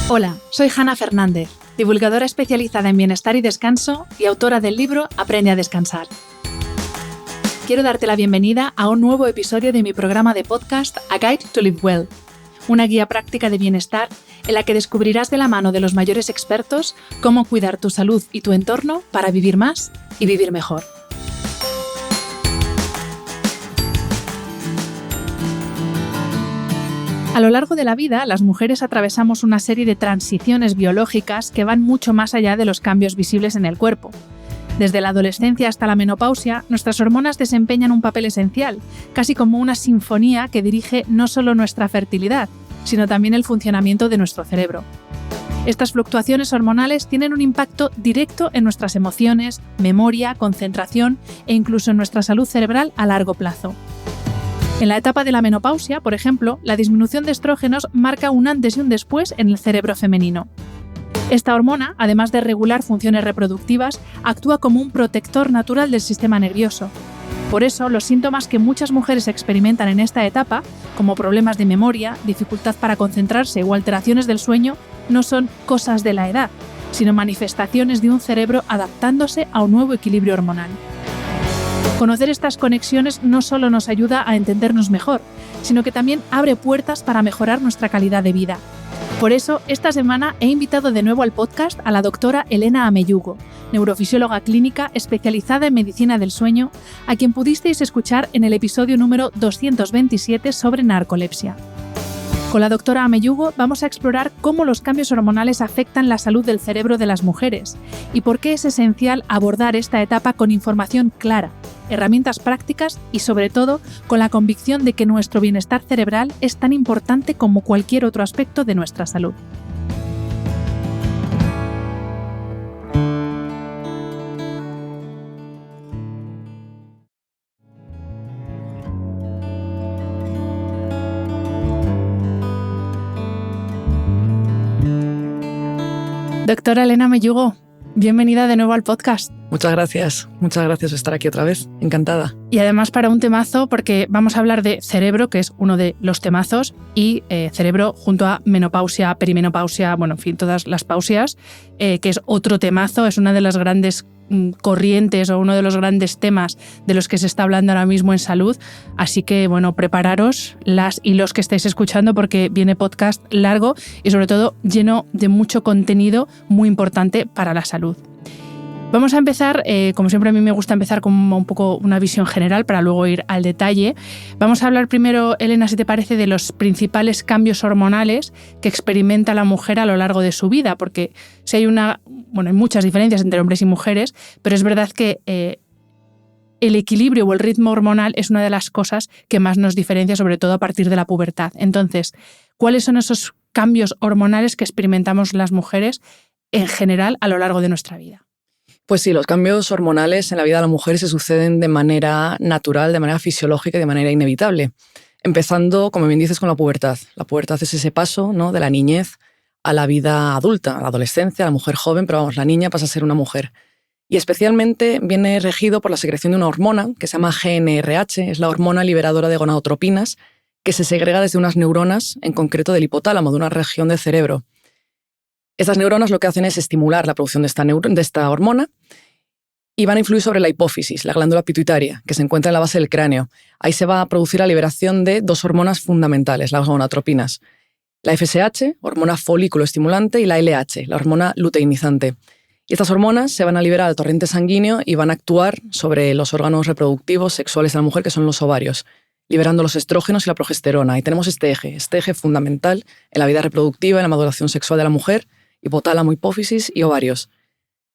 Hola, soy Hanna Fernández, divulgadora especializada en bienestar y descanso y autora del libro Aprende a descansar. Quiero darte la bienvenida a un nuevo episodio de mi programa de podcast A Guide to Live Well, una guía práctica de bienestar en la que descubrirás de la mano de los mayores expertos cómo cuidar tu salud y tu entorno para vivir más y vivir mejor. A lo largo de la vida, las mujeres atravesamos una serie de transiciones biológicas que van mucho más allá de los cambios visibles en el cuerpo. Desde la adolescencia hasta la menopausia, nuestras hormonas desempeñan un papel esencial, casi como una sinfonía que dirige no solo nuestra fertilidad, sino también el funcionamiento de nuestro cerebro. Estas fluctuaciones hormonales tienen un impacto directo en nuestras emociones, memoria, concentración e incluso en nuestra salud cerebral a largo plazo. En la etapa de la menopausia, por ejemplo, la disminución de estrógenos marca un antes y un después en el cerebro femenino. Esta hormona, además de regular funciones reproductivas, actúa como un protector natural del sistema nervioso. Por eso, los síntomas que muchas mujeres experimentan en esta etapa, como problemas de memoria, dificultad para concentrarse o alteraciones del sueño, no son cosas de la edad, sino manifestaciones de un cerebro adaptándose a un nuevo equilibrio hormonal. Conocer estas conexiones no solo nos ayuda a entendernos mejor, sino que también abre puertas para mejorar nuestra calidad de vida. Por eso, esta semana he invitado de nuevo al podcast a la doctora Elena Ameyugo, neurofisióloga clínica especializada en medicina del sueño, a quien pudisteis escuchar en el episodio número 227 sobre narcolepsia. Con la doctora Ameyugo vamos a explorar cómo los cambios hormonales afectan la salud del cerebro de las mujeres y por qué es esencial abordar esta etapa con información clara, herramientas prácticas y, sobre todo, con la convicción de que nuestro bienestar cerebral es tan importante como cualquier otro aspecto de nuestra salud. Doctora Elena Ameyugo, bienvenida de nuevo al podcast. Muchas gracias por estar aquí otra vez, encantada. Y además para un temazo, porque vamos a hablar de cerebro, que es uno de los temazos, y cerebro junto a menopausia, perimenopausia, bueno, en fin, todas las pausias, que es otro temazo, es una de las grandes corrientes o uno de los grandes temas de los que se está hablando ahora mismo en salud. Así que, bueno, prepararos las y los que estáis escuchando porque viene podcast largo y sobre todo lleno de mucho contenido muy importante para la salud. Vamos a empezar, como siempre a mí me gusta empezar con un poco una visión general para luego ir al detalle. Vamos a hablar primero, Elena, si te parece, de los principales cambios hormonales que experimenta la mujer a lo largo de su vida, porque si hay hay muchas diferencias entre hombres y mujeres, pero es verdad que el equilibrio o el ritmo hormonal es una de las cosas que más nos diferencia, sobre todo a partir de la pubertad. Entonces, ¿cuáles son esos cambios hormonales que experimentamos las mujeres en general a lo largo de nuestra vida? Pues sí, los cambios hormonales en la vida de la mujer se suceden de manera natural, de manera fisiológica y de manera inevitable. Empezando, como bien dices, con la pubertad. La pubertad es ese paso, ¿no?, de la niñez a la vida adulta, a la adolescencia, a la mujer joven, pero vamos, la niña pasa a ser una mujer. Y especialmente viene regido por la secreción de una hormona que se llama GnRH, es la hormona liberadora de gonadotropinas, que se segrega desde unas neuronas, en concreto del hipotálamo, de una región del cerebro. Estas neuronas lo que hacen es estimular la producción de esta hormona y van a influir sobre la hipófisis, la glándula pituitaria, que se encuentra en la base del cráneo. Ahí se va a producir la liberación de dos hormonas fundamentales, las gonadotropinas. La FSH, hormona folículo estimulante, y la LH, la hormona luteinizante. Y estas hormonas se van a liberar al torrente sanguíneo y van a actuar sobre los órganos reproductivos sexuales de la mujer, que son los ovarios, liberando los estrógenos y la progesterona. Y tenemos este eje fundamental en la vida reproductiva, en la maduración sexual de la mujer: hipotálamo, hipófisis y ovarios.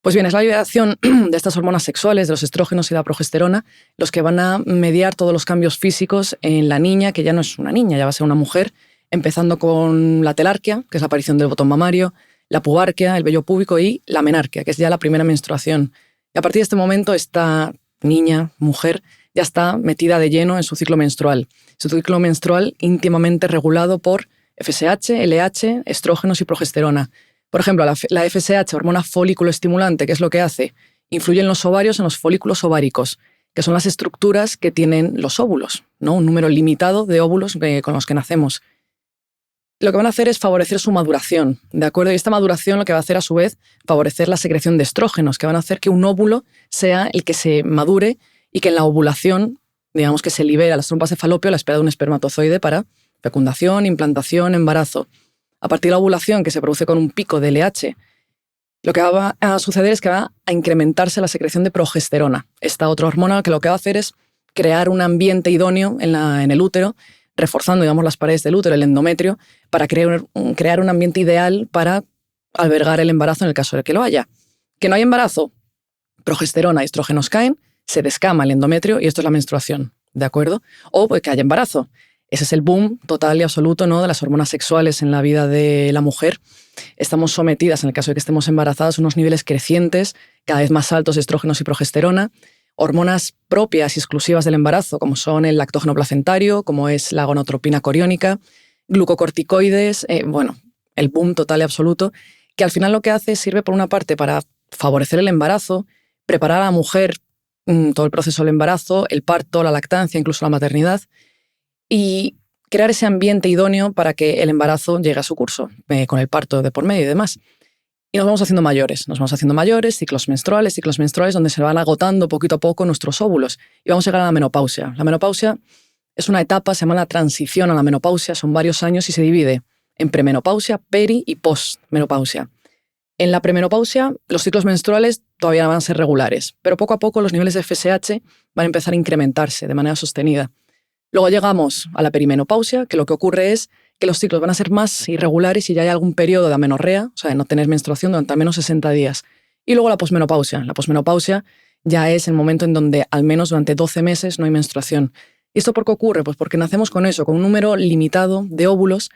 Pues bien, es la liberación de estas hormonas sexuales, de los estrógenos y la progesterona, los que van a mediar todos los cambios físicos en la niña, que ya no es una niña, ya va a ser una mujer, empezando con la telarquia, que es la aparición del botón mamario, la pubarquia, el vello púbico, y la menarquia, que es ya la primera menstruación. Y a partir de este momento, esta niña, mujer, ya está metida de lleno en su ciclo menstrual. Su ciclo menstrual íntimamente regulado por FSH, LH, estrógenos y progesterona. Por ejemplo, la FSH, hormona folículo estimulante, ¿qué es lo que hace? Influye en los ovarios, en los folículos ováricos, que son las estructuras que tienen los óvulos, ¿no? Un número limitado de óvulos con los que nacemos. lo que van a hacer es favorecer su maduración, ¿de acuerdo? Y esta maduración lo que va a hacer a su vez favorecer la secreción de estrógenos, que van a hacer que un óvulo sea el que se madure y que en la ovulación, digamos que se libera las trompas de falopio a la espera de un espermatozoide para fecundación, implantación, embarazo. A partir de la ovulación, que se produce con un pico de LH, lo que va a suceder es que va a incrementarse la secreción de progesterona, esta otra hormona que lo que va a hacer es crear un ambiente idóneo en el útero, reforzando, digamos, las paredes del útero, el endometrio, para crear un ambiente ideal para albergar el embarazo en el caso de que lo haya. Que no hay embarazo, progesterona y estrógenos caen, se descama el endometrio y esto es la menstruación, ¿de acuerdo? O pues, que haya embarazo. Ese es el boom total y absoluto, ¿no?, de las hormonas sexuales en la vida de la mujer. Estamos sometidas, en el caso de que estemos embarazadas, a unos niveles crecientes, cada vez más altos de estrógenos y progesterona, hormonas propias y exclusivas del embarazo, como son el lactógeno placentario, como es la gonadotropina coriónica, glucocorticoides, el boom total y absoluto, que al final lo que hace sirve por una parte para favorecer el embarazo, preparar a la mujer todo el proceso del embarazo, el parto, la lactancia, incluso la maternidad, y crear ese ambiente idóneo para que el embarazo llegue a su curso, con el parto de por medio y demás. Y nos vamos haciendo mayores, ciclos menstruales donde se van agotando poquito a poco nuestros óvulos y vamos a llegar a la menopausia. La menopausia es una etapa, se llama la transición a la menopausia, son varios años y se divide en premenopausia, peri y postmenopausia. En la premenopausia, los ciclos menstruales todavía van a ser regulares, pero poco a poco los niveles de FSH van a empezar a incrementarse de manera sostenida. Luego llegamos a la perimenopausia, que lo que ocurre es que los ciclos van a ser más irregulares y ya hay algún periodo de amenorrea, o sea, de no tener menstruación durante al menos 60 días. Y luego la posmenopausia. La posmenopausia ya es el momento en donde al menos durante 12 meses no hay menstruación. ¿Y esto por qué ocurre? Pues porque nacemos con eso, con un número limitado de óvulos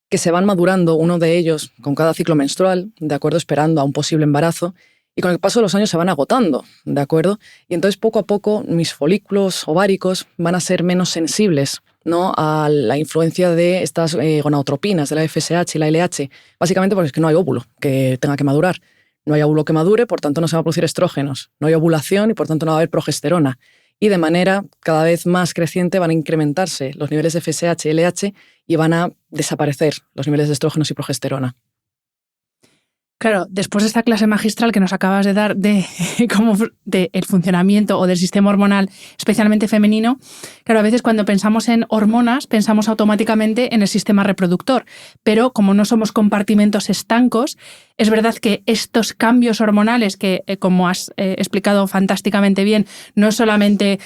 que se van madurando, uno de ellos con cada ciclo menstrual, ¿de acuerdo?, esperando a un posible embarazo, y con el paso de los años se van agotando, ¿de acuerdo? Y entonces poco a poco mis folículos ováricos van a ser menos sensibles, ¿no?, a la influencia de estas gonadotropinas, de la FSH y la LH, básicamente porque es que no hay óvulo que tenga que madurar. No hay óvulo que madure, por tanto no se van a producir estrógenos. No hay ovulación y por tanto no va a haber progesterona. Y de manera cada vez más creciente van a incrementarse los niveles de FSH y LH y van a desaparecer los niveles de estrógenos y progesterona. Claro, después de esta clase magistral que nos acabas de dar de el funcionamiento o del sistema hormonal, especialmente femenino, claro, a veces cuando pensamos en hormonas pensamos automáticamente en el sistema reproductor, pero como no somos compartimentos estancos, es verdad que estos cambios hormonales que, como has explicado fantásticamente bien, no es solamente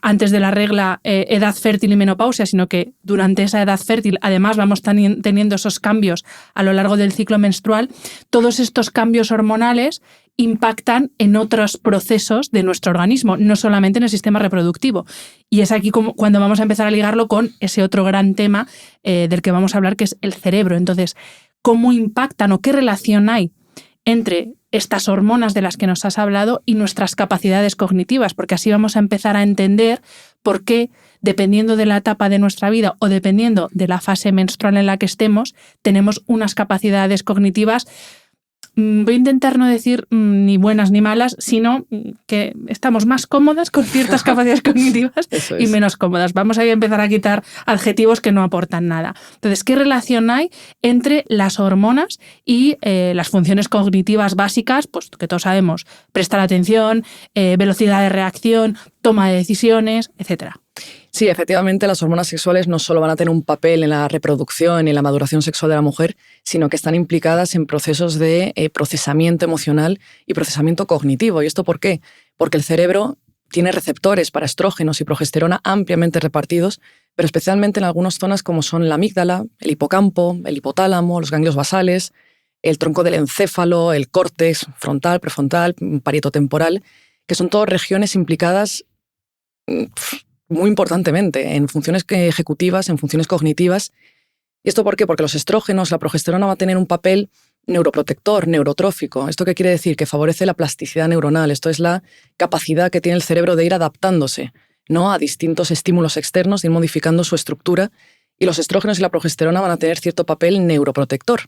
antes de la regla, edad fértil y menopausia, sino que durante esa edad fértil además vamos teniendo esos cambios a lo largo del ciclo menstrual. Todos estos cambios hormonales impactan en otros procesos de nuestro organismo, no solamente en el sistema reproductivo. Y es aquí cuando vamos a empezar a ligarlo con ese otro gran tema del que vamos a hablar, que es el cerebro. Entonces, ¿cómo impactan o qué relación hay entre estas hormonas de las que nos has hablado y nuestras capacidades cognitivas? Porque así vamos a empezar a entender por qué, dependiendo de la etapa de nuestra vida o dependiendo de la fase menstrual en la que estemos, tenemos unas capacidades cognitivas. Voy a intentar no decir ni buenas ni malas, sino que estamos más cómodas con ciertas capacidades cognitivas y menos cómodas. Vamos a empezar a quitar adjetivos que no aportan nada. Entonces, ¿qué relación hay entre las hormonas y las funciones cognitivas básicas? Pues que todos sabemos, prestar atención, velocidad de reacción, toma de decisiones, etcétera. Sí, efectivamente, las hormonas sexuales no solo van a tener un papel en la reproducción y en la maduración sexual de la mujer, sino que están implicadas en procesos de procesamiento emocional y procesamiento cognitivo. ¿Y esto por qué? Porque el cerebro tiene receptores para estrógenos y progesterona ampliamente repartidos, pero especialmente en algunas zonas como son la amígdala, el hipocampo, el hipotálamo, los ganglios basales, el tronco del encéfalo, el córtex frontal, prefrontal, parietotemporal, que son todas regiones implicadas muy importantemente en funciones ejecutivas, en funciones cognitivas. ¿Y esto por qué? Porque los estrógenos, la progesterona va a tener un papel neuroprotector, neurotrófico. ¿Esto qué quiere decir? Que favorece la plasticidad neuronal. Esto es la capacidad que tiene el cerebro de ir adaptándose, ¿no?, a distintos estímulos externos, de ir modificando su estructura. Y los estrógenos y la progesterona van a tener cierto papel neuroprotector.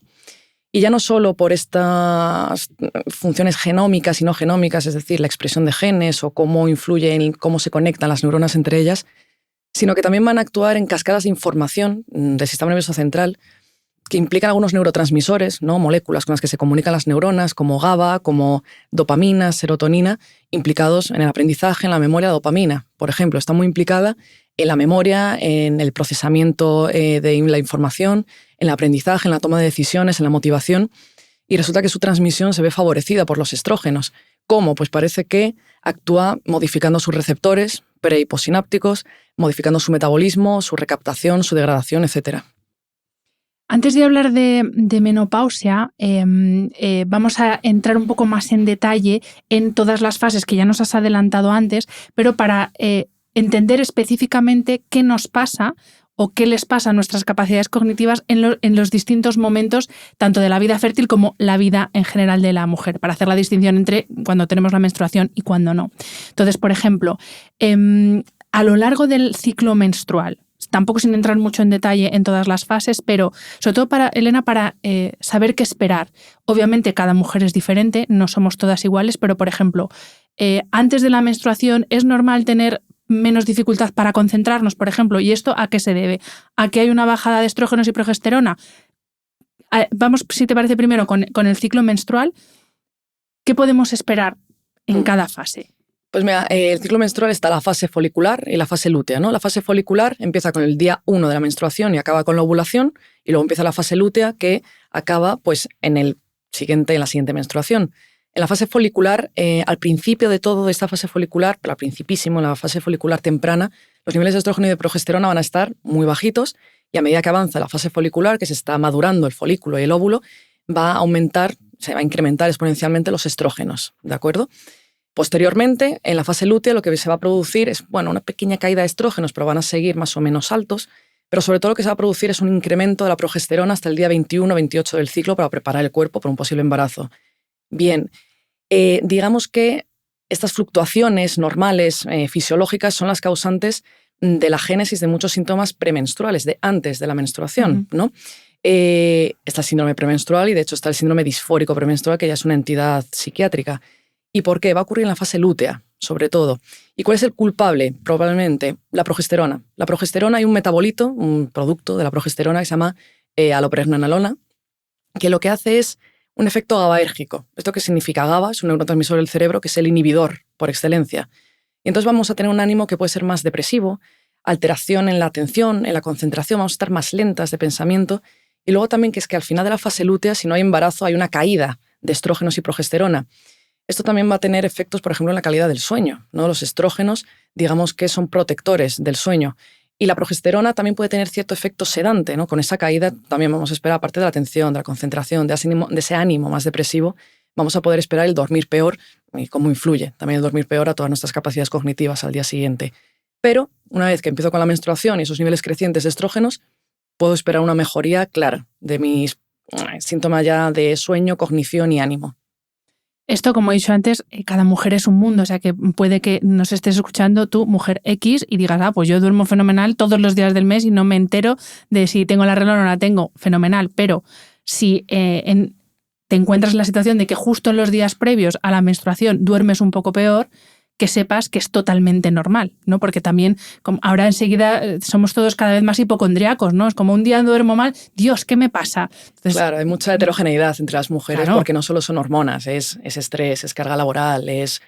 Y ya no solo por estas funciones genómicas y no genómicas, es decir, la expresión de genes o cómo influyen y cómo se conectan las neuronas entre ellas, sino que también van a actuar en cascadas de información del sistema nervioso central que implican algunos neurotransmisores, ¿no? Moléculas con las que se comunican las neuronas, como GABA, como dopamina, serotonina, implicados en el aprendizaje, en la memoria. La dopamina, por ejemplo, está muy implicada en la memoria, en el procesamiento de la información, en el aprendizaje, en la toma de decisiones, en la motivación, y resulta que su transmisión se ve favorecida por los estrógenos. ¿Cómo? Pues parece que actúa modificando sus receptores pre- y postsinápticos, modificando su metabolismo, su recaptación, su degradación, etc. Antes de hablar de menopausia, vamos a entrar un poco más en detalle en todas las fases que ya nos has adelantado antes, pero para entender específicamente qué nos pasa o qué les pasa a nuestras capacidades cognitivas en los distintos momentos, tanto de la vida fértil como la vida en general de la mujer, para hacer la distinción entre cuando tenemos la menstruación y cuando no. Entonces, por ejemplo, a lo largo del ciclo menstrual, tampoco sin entrar mucho en detalle en todas las fases, pero sobre todo para Elena, para saber qué esperar. Obviamente cada mujer es diferente, no somos todas iguales, pero por ejemplo, antes de la menstruación es normal tener menos dificultad para concentrarnos, por ejemplo, ¿y esto a qué se debe? ¿A que hay una bajada de estrógenos y progesterona? Vamos, si te parece, primero con el ciclo menstrual. ¿Qué podemos esperar en cada fase? Pues mira, el ciclo menstrual está la fase folicular y la fase lútea, ¿no? La fase folicular empieza con el día 1 de la menstruación y acaba con la ovulación, y luego empieza la fase lútea, que acaba pues en la siguiente menstruación. En la fase folicular, al principio de todo de esta fase folicular, pero al principísimo, en la fase folicular temprana, los niveles de estrógeno y de progesterona van a estar muy bajitos, y a medida que avanza la fase folicular, que se está madurando el folículo y el óvulo, va a aumentar, se va a incrementar exponencialmente los estrógenos, ¿de acuerdo? Posteriormente, en la fase lútea, lo que se va a producir es, una pequeña caída de estrógenos, pero van a seguir más o menos altos, pero sobre todo lo que se va a producir es un incremento de la progesterona hasta el día 21-28 del ciclo para preparar el cuerpo para un posible embarazo. Bien, digamos que estas fluctuaciones normales, fisiológicas, son las causantes de la génesis de muchos síntomas premenstruales, de antes de la menstruación, ¿no? Está el síndrome premenstrual y de hecho está el síndrome disfórico premenstrual, que ya es una entidad psiquiátrica. ¿Y por qué? Va a ocurrir en la fase lútea, sobre todo. ¿Y cuál es el culpable? Probablemente la progesterona. La progesterona, hay un metabolito, un producto de la progesterona que se llama alopregnanolona, que lo que hace es un efecto GABAérgico. ¿Esto qué significa? GABA es un neurotransmisor del cerebro que es el inhibidor por excelencia. Y entonces vamos a tener un ánimo que puede ser más depresivo, alteración en la atención, en la concentración, vamos a estar más lentas de pensamiento. Y luego también que es que al final de la fase lútea, si no hay embarazo, hay una caída de estrógenos y progesterona. Esto también va a tener efectos, por ejemplo, en la calidad del sueño, ¿no? Los estrógenos, digamos que son protectores del sueño. Y la progesterona también puede tener cierto efecto sedante, ¿no? Con esa caída también vamos a esperar, aparte de la atención, de la concentración, de ese ánimo más depresivo, vamos a poder esperar el dormir peor, y cómo influye también el dormir peor a todas nuestras capacidades cognitivas al día siguiente. Pero una vez que empiezo con la menstruación y esos niveles crecientes de estrógenos, puedo esperar una mejoría clara de mis síntomas ya de sueño, cognición y ánimo. Esto, como he dicho antes, cada mujer es un mundo, o sea que puede que nos estés escuchando tú, mujer X, y digas, pues yo duermo fenomenal todos los días del mes y no me entero de si tengo la regla o no la tengo, fenomenal, pero si te encuentras en la situación de que justo en los días previos a la menstruación duermes un poco peor, que sepas que es totalmente normal, ¿no? Porque también ahora enseguida somos todos cada vez más hipocondriacos, ¿no? Es como un día duermo mal, Dios, ¿qué me pasa? Entonces, claro, hay mucha heterogeneidad entre las mujeres, claro, porque no solo son hormonas, es estrés, es carga laboral, es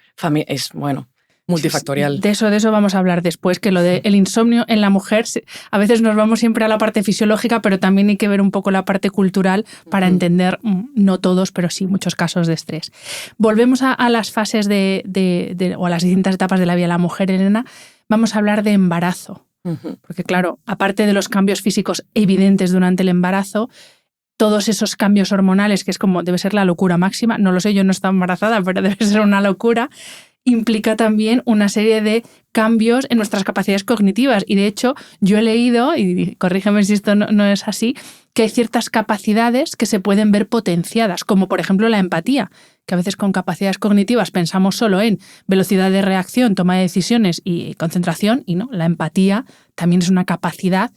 multifactorial. De eso vamos a hablar después, que lo del insomnio en la mujer, a veces nos vamos siempre a la parte fisiológica, pero también hay que ver un poco la parte cultural para entender, no todos, pero sí muchos casos de estrés. Volvemos a las fases o a las distintas etapas de la vida de la mujer, Elena. Vamos a hablar de embarazo, porque claro, aparte de los cambios físicos evidentes durante el embarazo, todos esos cambios hormonales, que es como debe ser la locura máxima, no lo sé, yo no he estado embarazada, pero debe ser una locura, implica también una serie de cambios en nuestras capacidades cognitivas. Y de hecho, yo he leído, y corrígeme si esto no es así, que hay ciertas capacidades que se pueden ver potenciadas, como por ejemplo la empatía, que a veces con capacidades cognitivas pensamos solo en velocidad de reacción, toma de decisiones y concentración, y no, la empatía también es una capacidad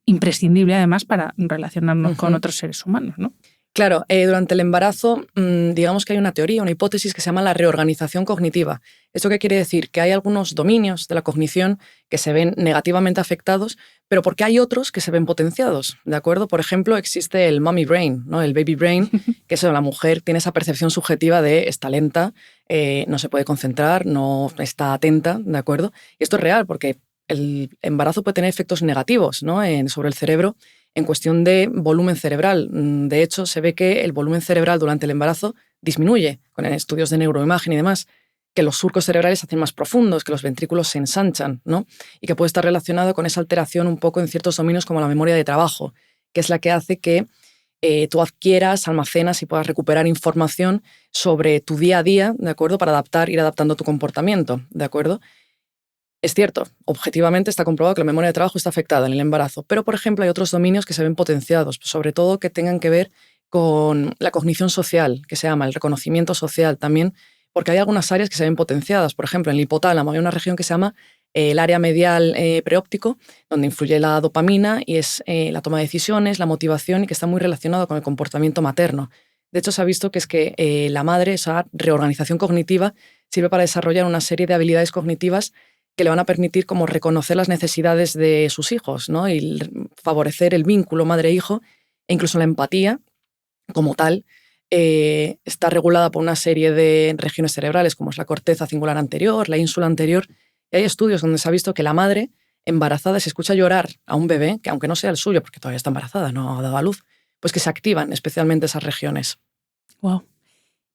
imprescindible además para relacionarnos con otros seres humanos, ¿no? Claro, durante el embarazo, digamos que hay una teoría, una hipótesis que se llama la reorganización cognitiva. ¿Esto qué quiere decir? Que hay algunos dominios de la cognición que se ven negativamente afectados, pero porque hay otros que se ven potenciados, ¿de acuerdo? Por ejemplo, existe el mommy brain, ¿no? El baby brain, que es la mujer tiene esa percepción subjetiva de está lenta, no se puede concentrar, no está atenta, ¿de acuerdo? Y esto es real porque el embarazo puede tener efectos negativos, ¿no? Sobre el cerebro en cuestión de volumen cerebral. De hecho, se ve que el volumen cerebral durante el embarazo disminuye con estudios de neuroimagen y demás, que los surcos cerebrales se hacen más profundos, que los ventrículos se ensanchan, ¿no? Y que puede estar relacionado con esa alteración un poco en ciertos dominios como la memoria de trabajo, que es la que hace que tú adquieras, almacenas y puedas recuperar información sobre tu día a día, ¿de acuerdo? Para ir adaptando tu comportamiento, ¿de acuerdo? Es cierto, objetivamente está comprobado que la memoria de trabajo está afectada en el embarazo, pero, por ejemplo, hay otros dominios que se ven potenciados, sobre todo que tengan que ver con la cognición social, que se llama el reconocimiento social también, porque hay algunas áreas que se ven potenciadas. Por ejemplo, en el hipotálamo hay una región que se llama el área medial preóptico, donde influye la dopamina y es la toma de decisiones, la motivación y que está muy relacionado con el comportamiento materno. De hecho, se ha visto que es que la madre, esa reorganización cognitiva, sirve para desarrollar una serie de habilidades cognitivas que le van a permitir como reconocer las necesidades de sus hijos, ¿no? Y favorecer el vínculo madre-hijo e incluso la empatía como tal. Está regulada por una serie de regiones cerebrales como es la corteza cingular anterior, la ínsula anterior, y hay estudios donde se ha visto que la madre embarazada, si escucha llorar a un bebé, que aunque no sea el suyo, porque todavía está embarazada, no ha dado a luz, pues que se activan especialmente esas regiones. Wow.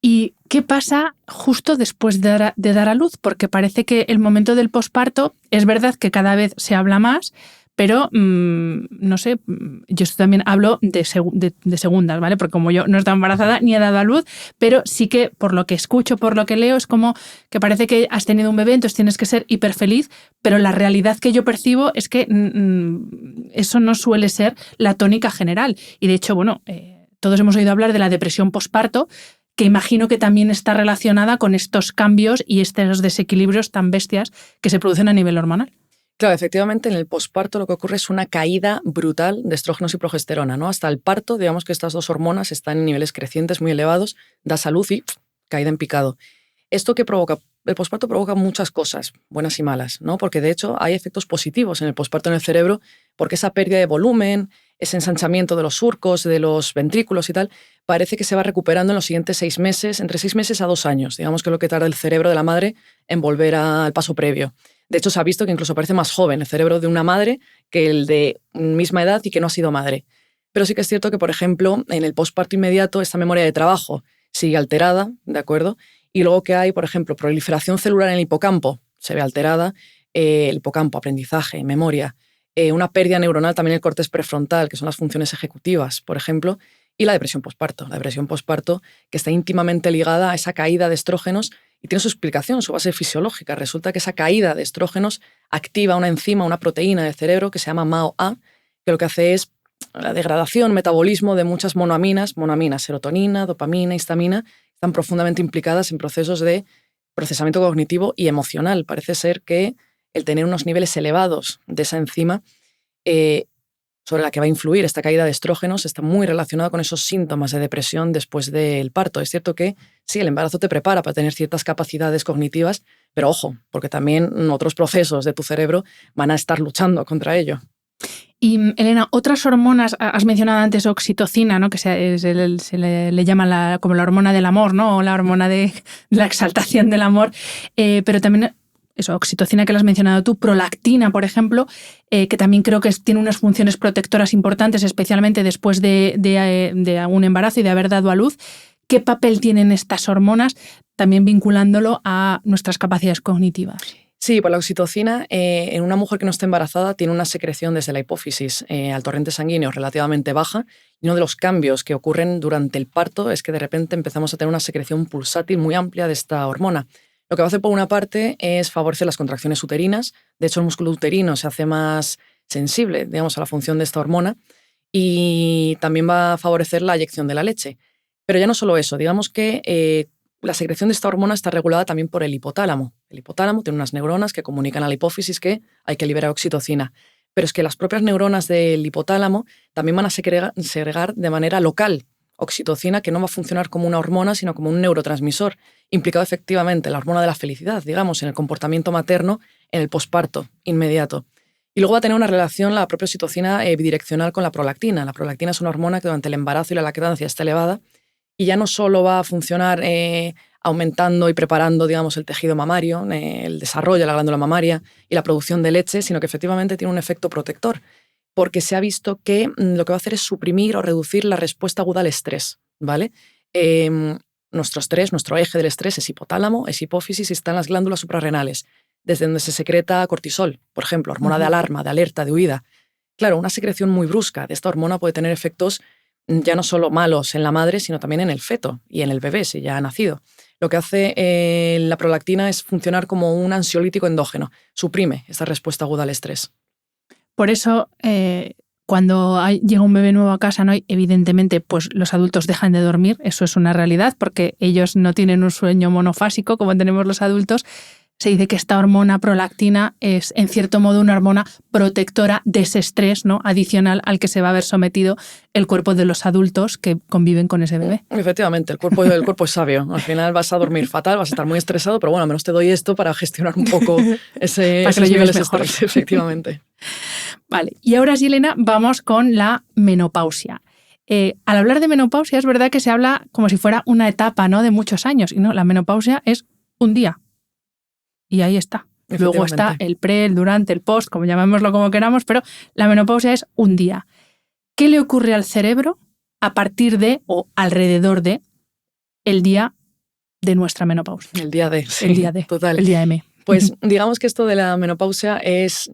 ¿Y qué pasa justo después de dar a luz? Porque parece que el momento del posparto es verdad que cada vez se habla más, pero no sé, yo también hablo de segundas, ¿vale? Porque como yo no estoy embarazada ni he dado a luz, pero sí que por lo que escucho, por lo que leo, es como que parece que has tenido un bebé, entonces tienes que ser hiper feliz, pero la realidad que yo percibo es que eso no suele ser la tónica general. Y de hecho, bueno, todos hemos oído hablar de la depresión posparto, que imagino que también está relacionada con estos cambios y estos desequilibrios tan bestias que se producen a nivel hormonal. Claro, efectivamente, en el posparto lo que ocurre es una caída brutal de estrógenos y progesterona, ¿no? Hasta el parto, digamos que estas dos hormonas están en niveles crecientes muy elevados, das a luz y caída en picado. ¿Esto qué provoca? El posparto provoca muchas cosas, buenas y malas, ¿no? Porque de hecho hay efectos positivos en el posparto en el cerebro, porque esa pérdida de volumen, ese ensanchamiento de los surcos, de los ventrículos y tal, parece que se va recuperando en los siguientes 6 meses, entre 6 meses a 2 años, digamos que es lo que tarda el cerebro de la madre en volver al paso previo. De hecho, se ha visto que incluso parece más joven el cerebro de una madre que el de misma edad y que no ha sido madre. Pero sí que es cierto que, por ejemplo, en el posparto inmediato esta memoria de trabajo sigue alterada, ¿de acuerdo? Y luego que hay, por ejemplo, proliferación celular en el hipocampo, se ve alterada, el hipocampo, aprendizaje, memoria, una pérdida neuronal también en el córtex prefrontal, que son las funciones ejecutivas, por ejemplo, y la depresión posparto, que está íntimamente ligada a esa caída de estrógenos y tiene su explicación, su base fisiológica. Resulta que esa caída de estrógenos activa una enzima, una proteína del cerebro que se llama MAO-A, que lo que hace es la degradación, metabolismo de muchas monoaminas, serotonina, dopamina, histamina, están profundamente implicadas en procesos de procesamiento cognitivo y emocional. Parece ser que el tener unos niveles elevados de esa enzima sobre la que va a influir esta caída de estrógenos está muy relacionado con esos síntomas de depresión después del parto. Es cierto que sí, el embarazo te prepara para tener ciertas capacidades cognitivas, pero ojo, porque también otros procesos de tu cerebro van a estar luchando contra ello. Y Elena, otras hormonas, has mencionado antes oxitocina, ¿no? Que se le llama como la hormona del amor, ¿no? O la hormona de la exaltación del amor, pero también eso, oxitocina que la has mencionado tú, prolactina, por ejemplo, que también creo que tiene unas funciones protectoras importantes, especialmente después de un embarazo y de haber dado a luz. ¿Qué papel tienen estas hormonas, también vinculándolo a nuestras capacidades cognitivas? Sí, pues la oxitocina en una mujer que no esté embarazada tiene una secreción desde la hipófisis al torrente sanguíneo relativamente baja, y uno de los cambios que ocurren durante el parto es que de repente empezamos a tener una secreción pulsátil muy amplia de esta hormona. Lo que va a hacer por una parte es favorecer las contracciones uterinas. De hecho, el músculo uterino se hace más sensible, digamos, a la función de esta hormona, y también va a favorecer la eyección de la leche. Pero ya no solo eso, digamos que la secreción de esta hormona está regulada también por el hipotálamo. El hipotálamo tiene unas neuronas que comunican a la hipófisis que hay que liberar oxitocina. Pero es que las propias neuronas del hipotálamo también van a segregar de manera local oxitocina, que no va a funcionar como una hormona, sino como un neurotransmisor, implicado efectivamente en la hormona de la felicidad, digamos, en el comportamiento materno, en el posparto inmediato. Y luego va a tener una relación la propia oxitocina bidireccional con la prolactina. La prolactina es una hormona que durante el embarazo y la lactancia está elevada y ya no solo va a funcionar aumentando y preparando, digamos, el tejido mamario, el desarrollo de la glándula mamaria y la producción de leche, sino que efectivamente tiene un efecto protector, porque se ha visto que lo que va a hacer es suprimir o reducir la respuesta aguda al estrés, ¿vale? Nuestro eje del estrés es hipotálamo, es hipófisis y están las glándulas suprarrenales, desde donde se secreta cortisol, por ejemplo, hormona de alarma, de alerta, de huida. Claro, una secreción muy brusca de esta hormona puede tener efectos ya no solo malos en la madre, sino también en el feto y en el bebé, si ya ha nacido. Lo que hace la prolactina es funcionar como un ansiolítico endógeno, suprime esta respuesta aguda al estrés. Por eso, cuando llega un bebé nuevo a casa, ¿no? Evidentemente, pues los adultos dejan de dormir, eso es una realidad, porque ellos no tienen un sueño monofásico como tenemos los adultos. Se dice que esta hormona prolactina es, en cierto modo, una hormona protectora de ese estrés, ¿no? Adicional al que se va a ver sometido el cuerpo de los adultos que conviven con ese bebé. Efectivamente, el cuerpo es sabio. Al final vas a dormir fatal, vas a estar muy estresado, pero bueno, al menos te doy esto para gestionar un poco esos niveles de estrés, efectivamente. Vale, y ahora sí, Elena, vamos con la menopausia. Al hablar de menopausia es verdad que se habla como si fuera una etapa, ¿no? De muchos años, y no, la menopausia es un día. Y ahí está. Luego está el pre, el durante, el post, como llamémoslo como queramos, pero la menopausia es un día. ¿Qué le ocurre al cerebro a partir de o alrededor de el día de nuestra menopausia? El día de, sí, el día de, total. El día M. Pues digamos que esto de la menopausia es,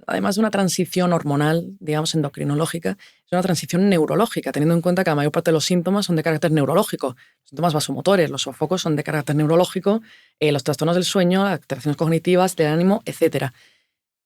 además de una transición hormonal, digamos endocrinológica, es una transición neurológica, teniendo en cuenta que la mayor parte de los síntomas son de carácter neurológico. Los síntomas vasomotores, los sofocos son de carácter neurológico, los trastornos del sueño, las alteraciones cognitivas, del ánimo, etc.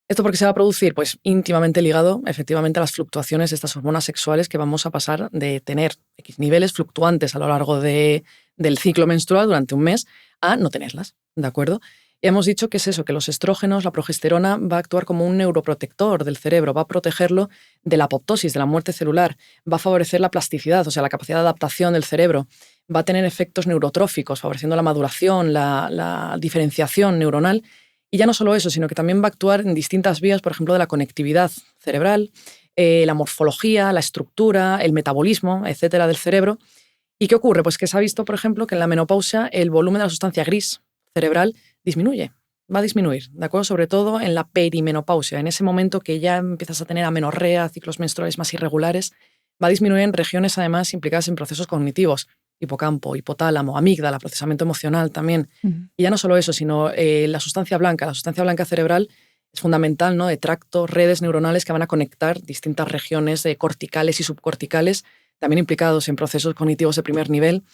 ¿Esto por qué se va a producir? Pues íntimamente ligado efectivamente a las fluctuaciones de estas hormonas sexuales que vamos a pasar de tener X niveles fluctuantes a lo largo del ciclo menstrual durante un mes a no tenerlas, ¿de acuerdo? Y hemos dicho que es eso, que los estrógenos, la progesterona, va a actuar como un neuroprotector del cerebro, va a protegerlo de la apoptosis, de la muerte celular, va a favorecer la plasticidad, o sea, la capacidad de adaptación del cerebro, va a tener efectos neurotróficos, favoreciendo la maduración, la diferenciación neuronal. Y ya no solo eso, sino que también va a actuar en distintas vías, por ejemplo, de la conectividad cerebral, la morfología, la estructura, el metabolismo, etcétera, del cerebro. ¿Y qué ocurre? Pues que se ha visto, por ejemplo, que en la menopausia el volumen de la sustancia gris cerebral disminuye, va a disminuir, ¿de acuerdo? Sobre todo en la perimenopausia, en ese momento que ya empiezas a tener amenorrea, ciclos menstruales más irregulares, va a disminuir en regiones además implicadas en procesos cognitivos, hipocampo, hipotálamo, amígdala, procesamiento emocional también. Y ya no solo eso, sino la sustancia blanca cerebral es fundamental, ¿no? De tracto, redes neuronales que van a conectar distintas regiones corticales y subcorticales, también implicados en procesos cognitivos de primer nivel.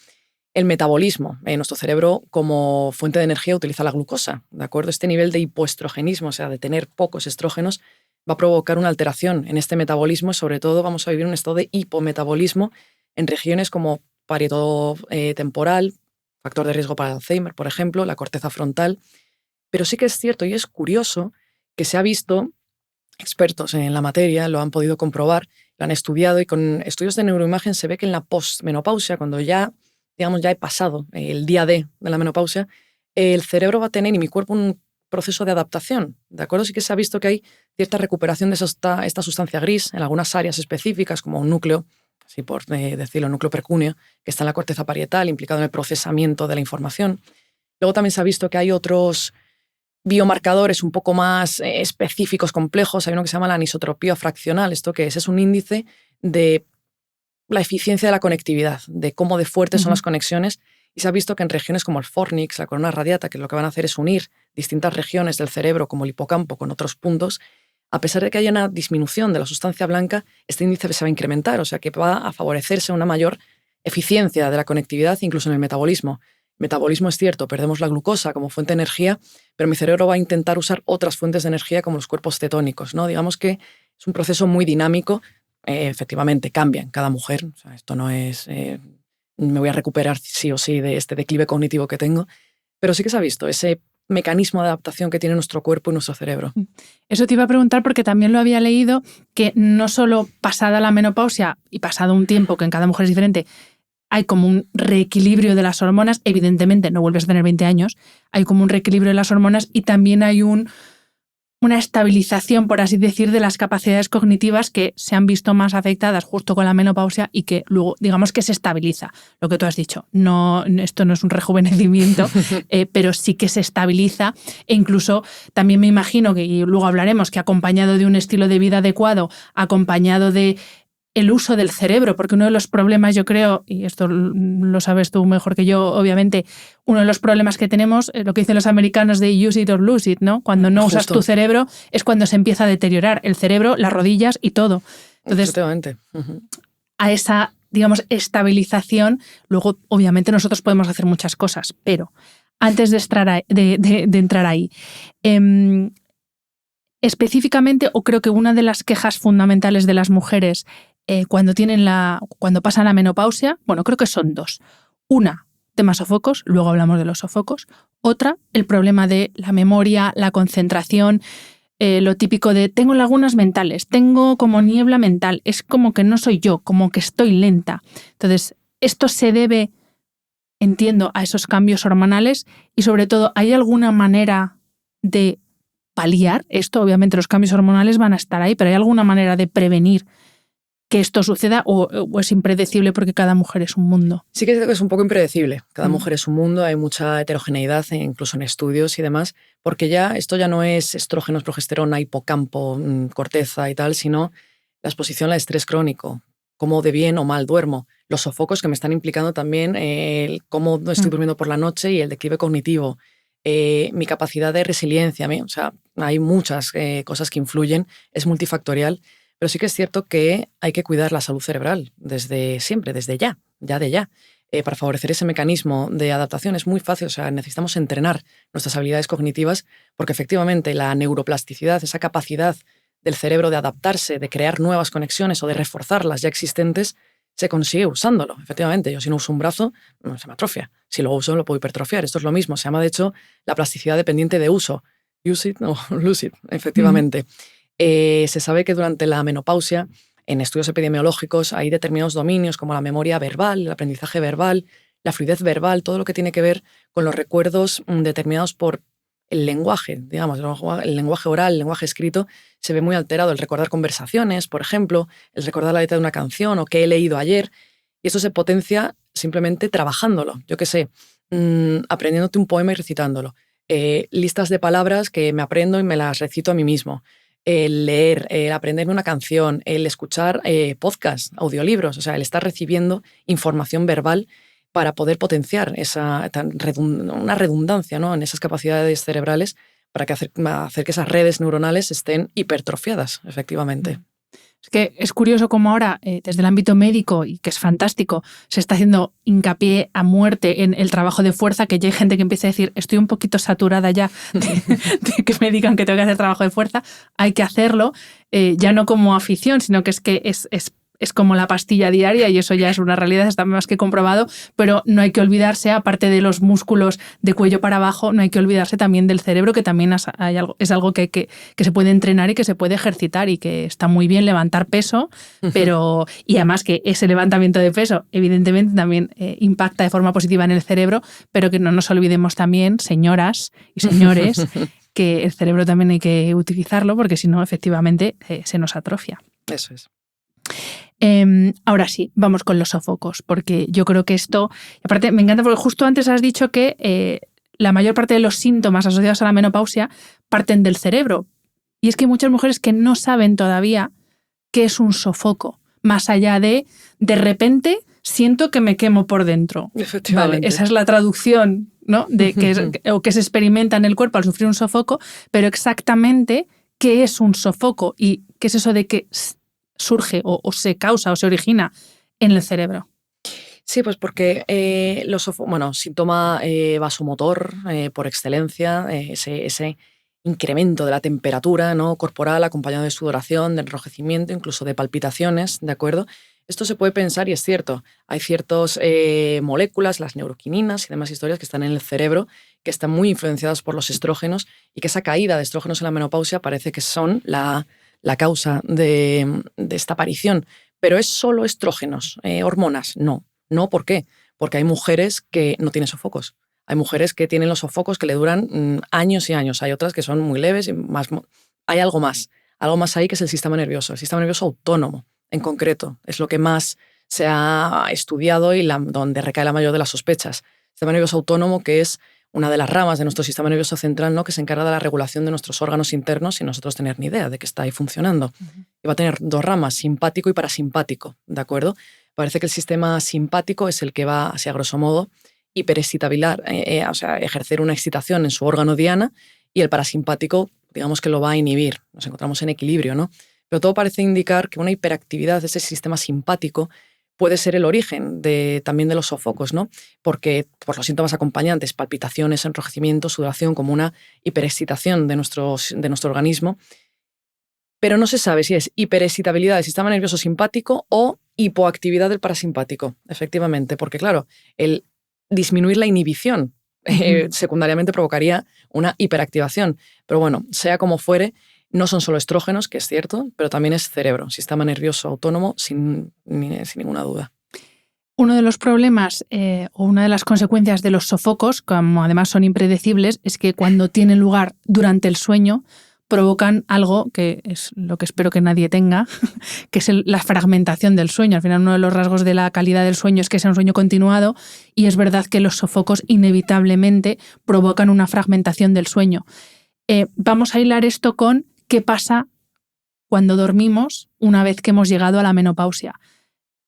El metabolismo. Nuestro cerebro, como fuente de energía, utiliza la glucosa, ¿de acuerdo? Este nivel de hipoestrogenismo, o sea, de tener pocos estrógenos, va a provocar una alteración en este metabolismo y, sobre todo, vamos a vivir un estado de hipometabolismo en regiones como parieto temporal, factor de riesgo para el Alzheimer, por ejemplo, la corteza frontal. Pero sí que es cierto y es curioso que se ha visto, expertos en la materia lo han podido comprobar, lo han estudiado y con estudios de neuroimagen se ve que en la postmenopausia, cuando ya he pasado el día de la menopausia, el cerebro va a tener y mi cuerpo un proceso de adaptación, ¿de acuerdo? Sí que se ha visto que hay cierta recuperación de esta sustancia gris en algunas áreas específicas, como un núcleo, así por decirlo, núcleo precúneo, que está en la corteza parietal, implicado en el procesamiento de la información. Luego también se ha visto que hay otros biomarcadores un poco más específicos, complejos. Hay uno que se llama la anisotropía fraccional. ¿Esto qué es? Es un índice de la eficiencia de la conectividad, de cómo de fuertes son las conexiones, y se ha visto que en regiones como el fornix, la corona radiata, que lo que van a hacer es unir distintas regiones del cerebro, como el hipocampo, con otros puntos, a pesar de que haya una disminución de la sustancia blanca, este índice se va a incrementar, o sea que va a favorecerse una mayor eficiencia de la conectividad, incluso en el metabolismo. Metabolismo es cierto, perdemos la glucosa como fuente de energía, pero mi cerebro va a intentar usar otras fuentes de energía como los cuerpos cetónicos, ¿no? Digamos que es un proceso muy dinámico. Efectivamente, cambia en cada mujer. O sea, esto no es me voy a recuperar sí o sí de este declive cognitivo que tengo, pero sí que se ha visto ese mecanismo de adaptación que tiene nuestro cuerpo y nuestro cerebro. Eso te iba a preguntar porque también lo había leído, que no solo pasada la menopausia y pasado un tiempo, que en cada mujer es diferente, hay como un reequilibrio de las hormonas. Evidentemente, no vuelves a tener 20 años. Hay como un reequilibrio de las hormonas y también hay una estabilización, por así decir, de las capacidades cognitivas que se han visto más afectadas justo con la menopausia y que luego, digamos que se estabiliza. Lo que tú has dicho, no, esto no es un rejuvenecimiento, pero sí que se estabiliza e incluso también me imagino que, y luego hablaremos, que acompañado de un estilo de vida adecuado, acompañado de el uso del cerebro, porque uno de los problemas, yo creo, y esto lo sabes tú mejor que yo, obviamente, uno de los problemas que tenemos, lo que dicen los americanos de use it or lose it, ¿no? Cuando no usas tu cerebro es cuando se empieza a deteriorar el cerebro, las rodillas y todo. Entonces, a esa, digamos, estabilización, luego, obviamente, nosotros podemos hacer muchas cosas, pero antes de entrar ahí, específicamente, o creo que una de las quejas fundamentales de las mujeres cuando pasan la menopausia, bueno, creo que son dos. Una, temas sofocos, luego hablamos de los sofocos. Otra, el problema de la memoria, la concentración, lo típico de tengo lagunas mentales, tengo como niebla mental, es como que no soy yo, como que estoy lenta. Entonces, esto se debe, entiendo, a esos cambios hormonales y sobre todo, ¿hay alguna manera de paliar esto? Obviamente los cambios hormonales van a estar ahí, pero ¿hay alguna manera de prevenir que esto suceda o es impredecible porque cada mujer es un mundo? Sí que es un poco impredecible. Cada mujer es un mundo, hay mucha heterogeneidad, incluso en estudios y demás, porque esto ya no es estrógenos, progesterona, hipocampo, corteza y tal, sino la exposición al estrés crónico, cómo de bien o mal duermo, los sofocos que me están implicando también, cómo no estoy durmiendo por la noche y el declive cognitivo, mi capacidad de resiliencia. O sea, hay muchas cosas que influyen, es multifactorial. Pero sí que es cierto que hay que cuidar la salud cerebral desde siempre, desde ya. Para favorecer ese mecanismo de adaptación es muy fácil, o sea, necesitamos entrenar nuestras habilidades cognitivas porque efectivamente la neuroplasticidad, esa capacidad del cerebro de adaptarse, de crear nuevas conexiones o de reforzar las ya existentes, se consigue usándolo. Efectivamente, yo si no uso un brazo, se me atrofia. Si lo uso, lo puedo hipertrofiar. Esto es lo mismo. Se llama, de hecho, la plasticidad dependiente de uso. Use it o lose it, efectivamente. Se sabe que durante la menopausia, en estudios epidemiológicos, hay determinados dominios como la memoria verbal, el aprendizaje verbal, la fluidez verbal, todo lo que tiene que ver con los recuerdos determinados por el lenguaje, digamos, el lenguaje oral, el lenguaje escrito, se ve muy alterado. El recordar conversaciones, por ejemplo, el recordar la letra de una canción o qué he leído ayer, y eso se potencia simplemente trabajándolo. Yo qué sé, aprendiéndote un poema y recitándolo. Listas de palabras que me aprendo y me las recito a mí mismo. El leer, el aprenderme una canción, el escuchar podcasts, audiolibros, o sea, el estar recibiendo información verbal para poder potenciar una redundancia, ¿no?, en esas capacidades cerebrales para hacer que esas redes neuronales estén hipertrofiadas, efectivamente. Es que es curioso cómo ahora, desde el ámbito médico, y que es fantástico, se está haciendo hincapié a muerte en el trabajo de fuerza, que ya hay gente que empieza a decir, estoy un poquito saturada ya de que me digan que tengo que hacer trabajo de fuerza, hay que hacerlo, ya no como afición, sino que es como la pastilla diaria y eso ya es una realidad, está más que comprobado, pero no hay que olvidarse, aparte de los músculos de cuello para abajo, no hay que olvidarse también del cerebro, que también es algo que se puede entrenar y que se puede ejercitar y que está muy bien levantar peso, pero y además que ese levantamiento de peso evidentemente también impacta de forma positiva en el cerebro, pero que no nos olvidemos también, señoras y señores, que el cerebro también hay que utilizarlo porque si no, efectivamente, se nos atrofia. Eso es. Ahora sí, vamos con los sofocos, porque yo creo que esto, aparte me encanta porque justo antes has dicho que la mayor parte de los síntomas asociados a la menopausia parten del cerebro. Y es que hay muchas mujeres que no saben todavía qué es un sofoco, más allá de repente siento que me quemo por dentro. Efectivamente. Vale, esa es la traducción, ¿no?, de o que se experimenta en el cuerpo al sufrir un sofoco, pero exactamente qué es un sofoco y qué es eso de que surge o se causa o se origina en el cerebro. Sí, pues porque síntoma vasomotor por excelencia, ese incremento de la temperatura, ¿no?, corporal acompañado de sudoración, de enrojecimiento, incluso de palpitaciones, ¿de acuerdo? Esto se puede pensar y es cierto. Hay ciertas moléculas, las neuroquininas y demás historias que están en el cerebro, que están muy influenciadas por los estrógenos y que esa caída de estrógenos en la menopausia parece que son la causa de esta aparición. Pero ¿es solo estrógenos, hormonas? No. No, ¿por qué? Porque hay mujeres que no tienen sofocos. Hay mujeres que tienen los sofocos que le duran años y años. Hay otras que son muy leves y más. Hay algo más ahí que es el sistema nervioso. El sistema nervioso autónomo, en concreto, es lo que más se ha estudiado y donde recae la mayor de las sospechas. El sistema nervioso autónomo, que es una de las ramas de nuestro sistema nervioso central, ¿no? Que se encarga de la regulación de nuestros órganos internos sin nosotros tener ni idea de que está ahí funcionando. Y va a tener dos ramas, simpático y parasimpático, ¿de acuerdo? Parece que el sistema simpático es el que va, así a grosso modo, hiperexcitabilizar, o sea, ejercer una excitación en su órgano diana, y el parasimpático, digamos que lo va a inhibir. Nos encontramos en equilibrio, ¿no? Pero todo parece indicar que una hiperactividad de ese sistema simpático puede ser el origen también de los sofocos, ¿no? Porque por los síntomas acompañantes, palpitaciones, enrojecimiento, sudoración, como una hiperexcitación de nuestro organismo. Pero no se sabe si es hiperexcitabilidad del sistema nervioso simpático o hipoactividad del parasimpático, efectivamente, porque claro, el disminuir la inhibición secundariamente provocaría una hiperactivación. Pero bueno, sea como fuere, no son solo estrógenos, que es cierto, pero también es cerebro, sistema nervioso autónomo, sin ninguna duda. Uno de los problemas o una de las consecuencias de los sofocos, como además son impredecibles, es que cuando tienen lugar durante el sueño, provocan algo que es lo que espero que nadie tenga, que es la fragmentación del sueño. Al final, uno de los rasgos de la calidad del sueño es que sea un sueño continuado, y es verdad que los sofocos inevitablemente provocan una fragmentación del sueño. Vamos a hilar esto con qué pasa cuando dormimos una vez que hemos llegado a la menopausia.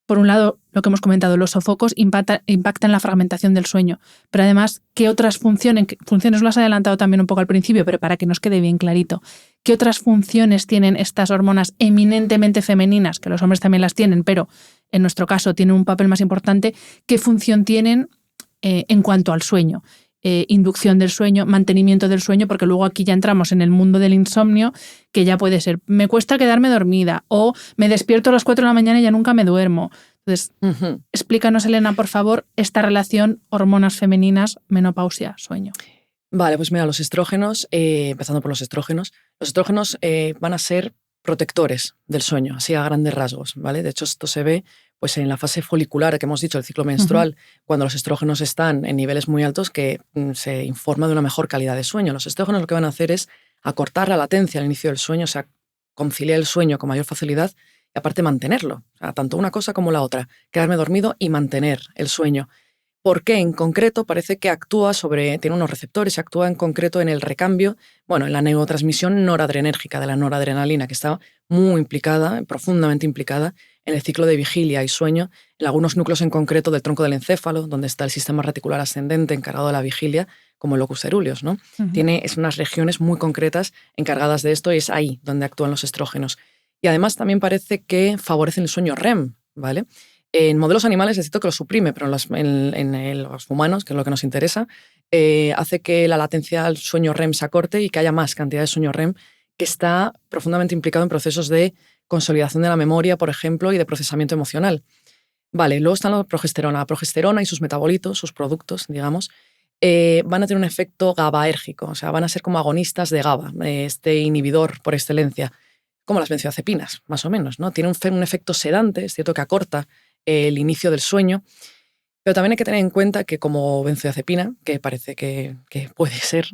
Por un lado, lo que hemos comentado, los sofocos impactan la fragmentación del sueño, pero además, ¿qué otras funciones lo has adelantado también un poco al principio, pero para que nos quede bien clarito, qué otras funciones tienen estas hormonas eminentemente femeninas, que los hombres también las tienen, pero en nuestro caso tienen un papel más importante? ¿Qué función tienen en cuanto al sueño? Inducción del sueño, mantenimiento del sueño, porque luego aquí ya entramos en el mundo del insomnio, que ya puede ser, me cuesta quedarme dormida, o me despierto a las 4 de la mañana y ya nunca me duermo. Entonces, explícanos, Elena, por favor, esta relación hormonas femeninas, menopausia, sueño. Vale, pues mira, los estrógenos, empezando por los estrógenos van a ser protectores del sueño, así a grandes rasgos, ¿vale? De hecho, esto se ve pues en la fase folicular que hemos dicho, el ciclo menstrual, cuando los estrógenos están en niveles muy altos, que se informa de una mejor calidad de sueño. Los estrógenos lo que van a hacer es acortar la latencia al inicio del sueño, o sea, conciliar el sueño con mayor facilidad y aparte mantenerlo. O sea, tanto una cosa como la otra, quedarme dormido y mantener el sueño. ¿Por qué? En concreto parece que tiene unos receptores y actúa en concreto en el recambio, en la neurotransmisión noradrenérgica de la noradrenalina, que está muy implicada, profundamente implicada en el ciclo de vigilia y sueño, en algunos núcleos en concreto del tronco del encéfalo, donde está el sistema reticular ascendente encargado de la vigilia, como el locus coeruleus, ¿no? Es unas regiones muy concretas encargadas de esto y es ahí donde actúan los estrógenos. Y además también parece que favorecen el sueño REM, ¿vale? En modelos animales es cierto que lo suprime, pero en los humanos, que es lo que nos interesa, hace que la latencia al sueño REM se acorte y que haya más cantidad de sueño REM, que está profundamente implicado en procesos de consolidación de la memoria, por ejemplo, y de procesamiento emocional. Vale, luego está la progesterona. La progesterona y sus metabolitos, sus productos, digamos, van a tener un efecto GABAérgico, o sea, van a ser como agonistas de GABA, este inhibidor por excelencia, como las benzodiazepinas, más o menos, ¿no? Tiene un efecto sedante, es cierto que acorta el inicio del sueño, pero también hay que tener en cuenta que como benzodiazepina, que parece que puede ser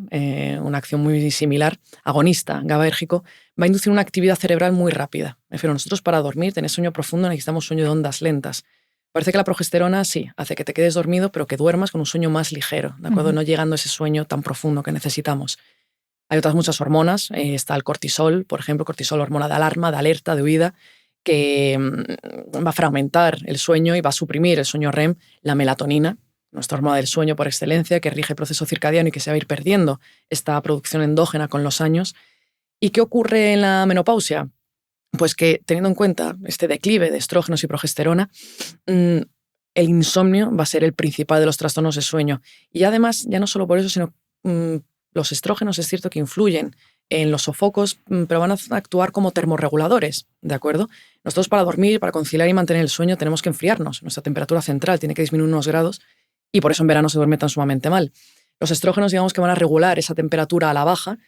una acción muy similar, agonista, GABAérgico, va a inducir una actividad cerebral muy rápida. Me refiero, nosotros para dormir, tener sueño profundo, necesitamos sueño de ondas lentas. Parece que la progesterona sí, hace que te quedes dormido, pero que duermas con un sueño más ligero, ¿de acuerdo? No llegando a ese sueño tan profundo que necesitamos. Hay otras muchas hormonas, está el cortisol, por ejemplo, cortisol, hormona de alarma, de alerta, de huida, que va a fragmentar el sueño y va a suprimir el sueño REM, la melatonina, nuestra hormona del sueño por excelencia, que rige el proceso circadiano y que se va a ir perdiendo esta producción endógena con los años. ¿Y qué ocurre en la menopausia? Pues que, teniendo en cuenta este declive de estrógenos y progesterona, el insomnio va a ser el principal de los trastornos de sueño. Y además, ya no solo por eso, sino los estrógenos es cierto que influyen en los sofocos, pero van a actuar como termorreguladores, ¿de acuerdo? Nosotros para dormir, para conciliar y mantener el sueño, tenemos que enfriarnos. Nuestra temperatura central tiene que disminuir unos grados y por eso en verano se duerme tan sumamente mal. Los estrógenos, digamos que van a regular esa temperatura a la baja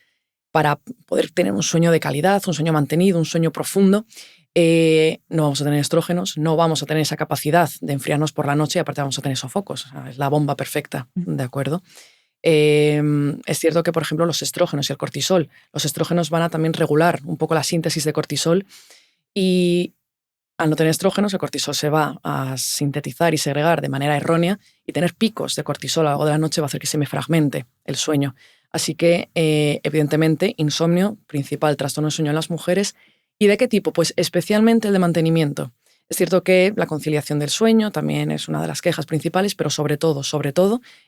para poder tener un sueño de calidad, un sueño mantenido, un sueño profundo. no vamos a tener estrógenos, no vamos a tener esa capacidad de enfriarnos por la noche y aparte vamos a tener sofocos. O sea, es la bomba perfecta, ¿de acuerdo? Es cierto que, por ejemplo, los estrógenos y el cortisol, los estrógenos van a también regular un poco la síntesis de cortisol y al no tener estrógenos, el cortisol se va a sintetizar y segregar de manera errónea y tener picos de cortisol a lo largo de la noche va a hacer que se me fragmente el sueño. Así que, evidentemente, insomnio, principal trastorno de sueño en las mujeres. ¿Y de qué tipo? Pues especialmente el de mantenimiento. Es cierto que la conciliación del sueño también es una de las quejas principales, pero sobre todo,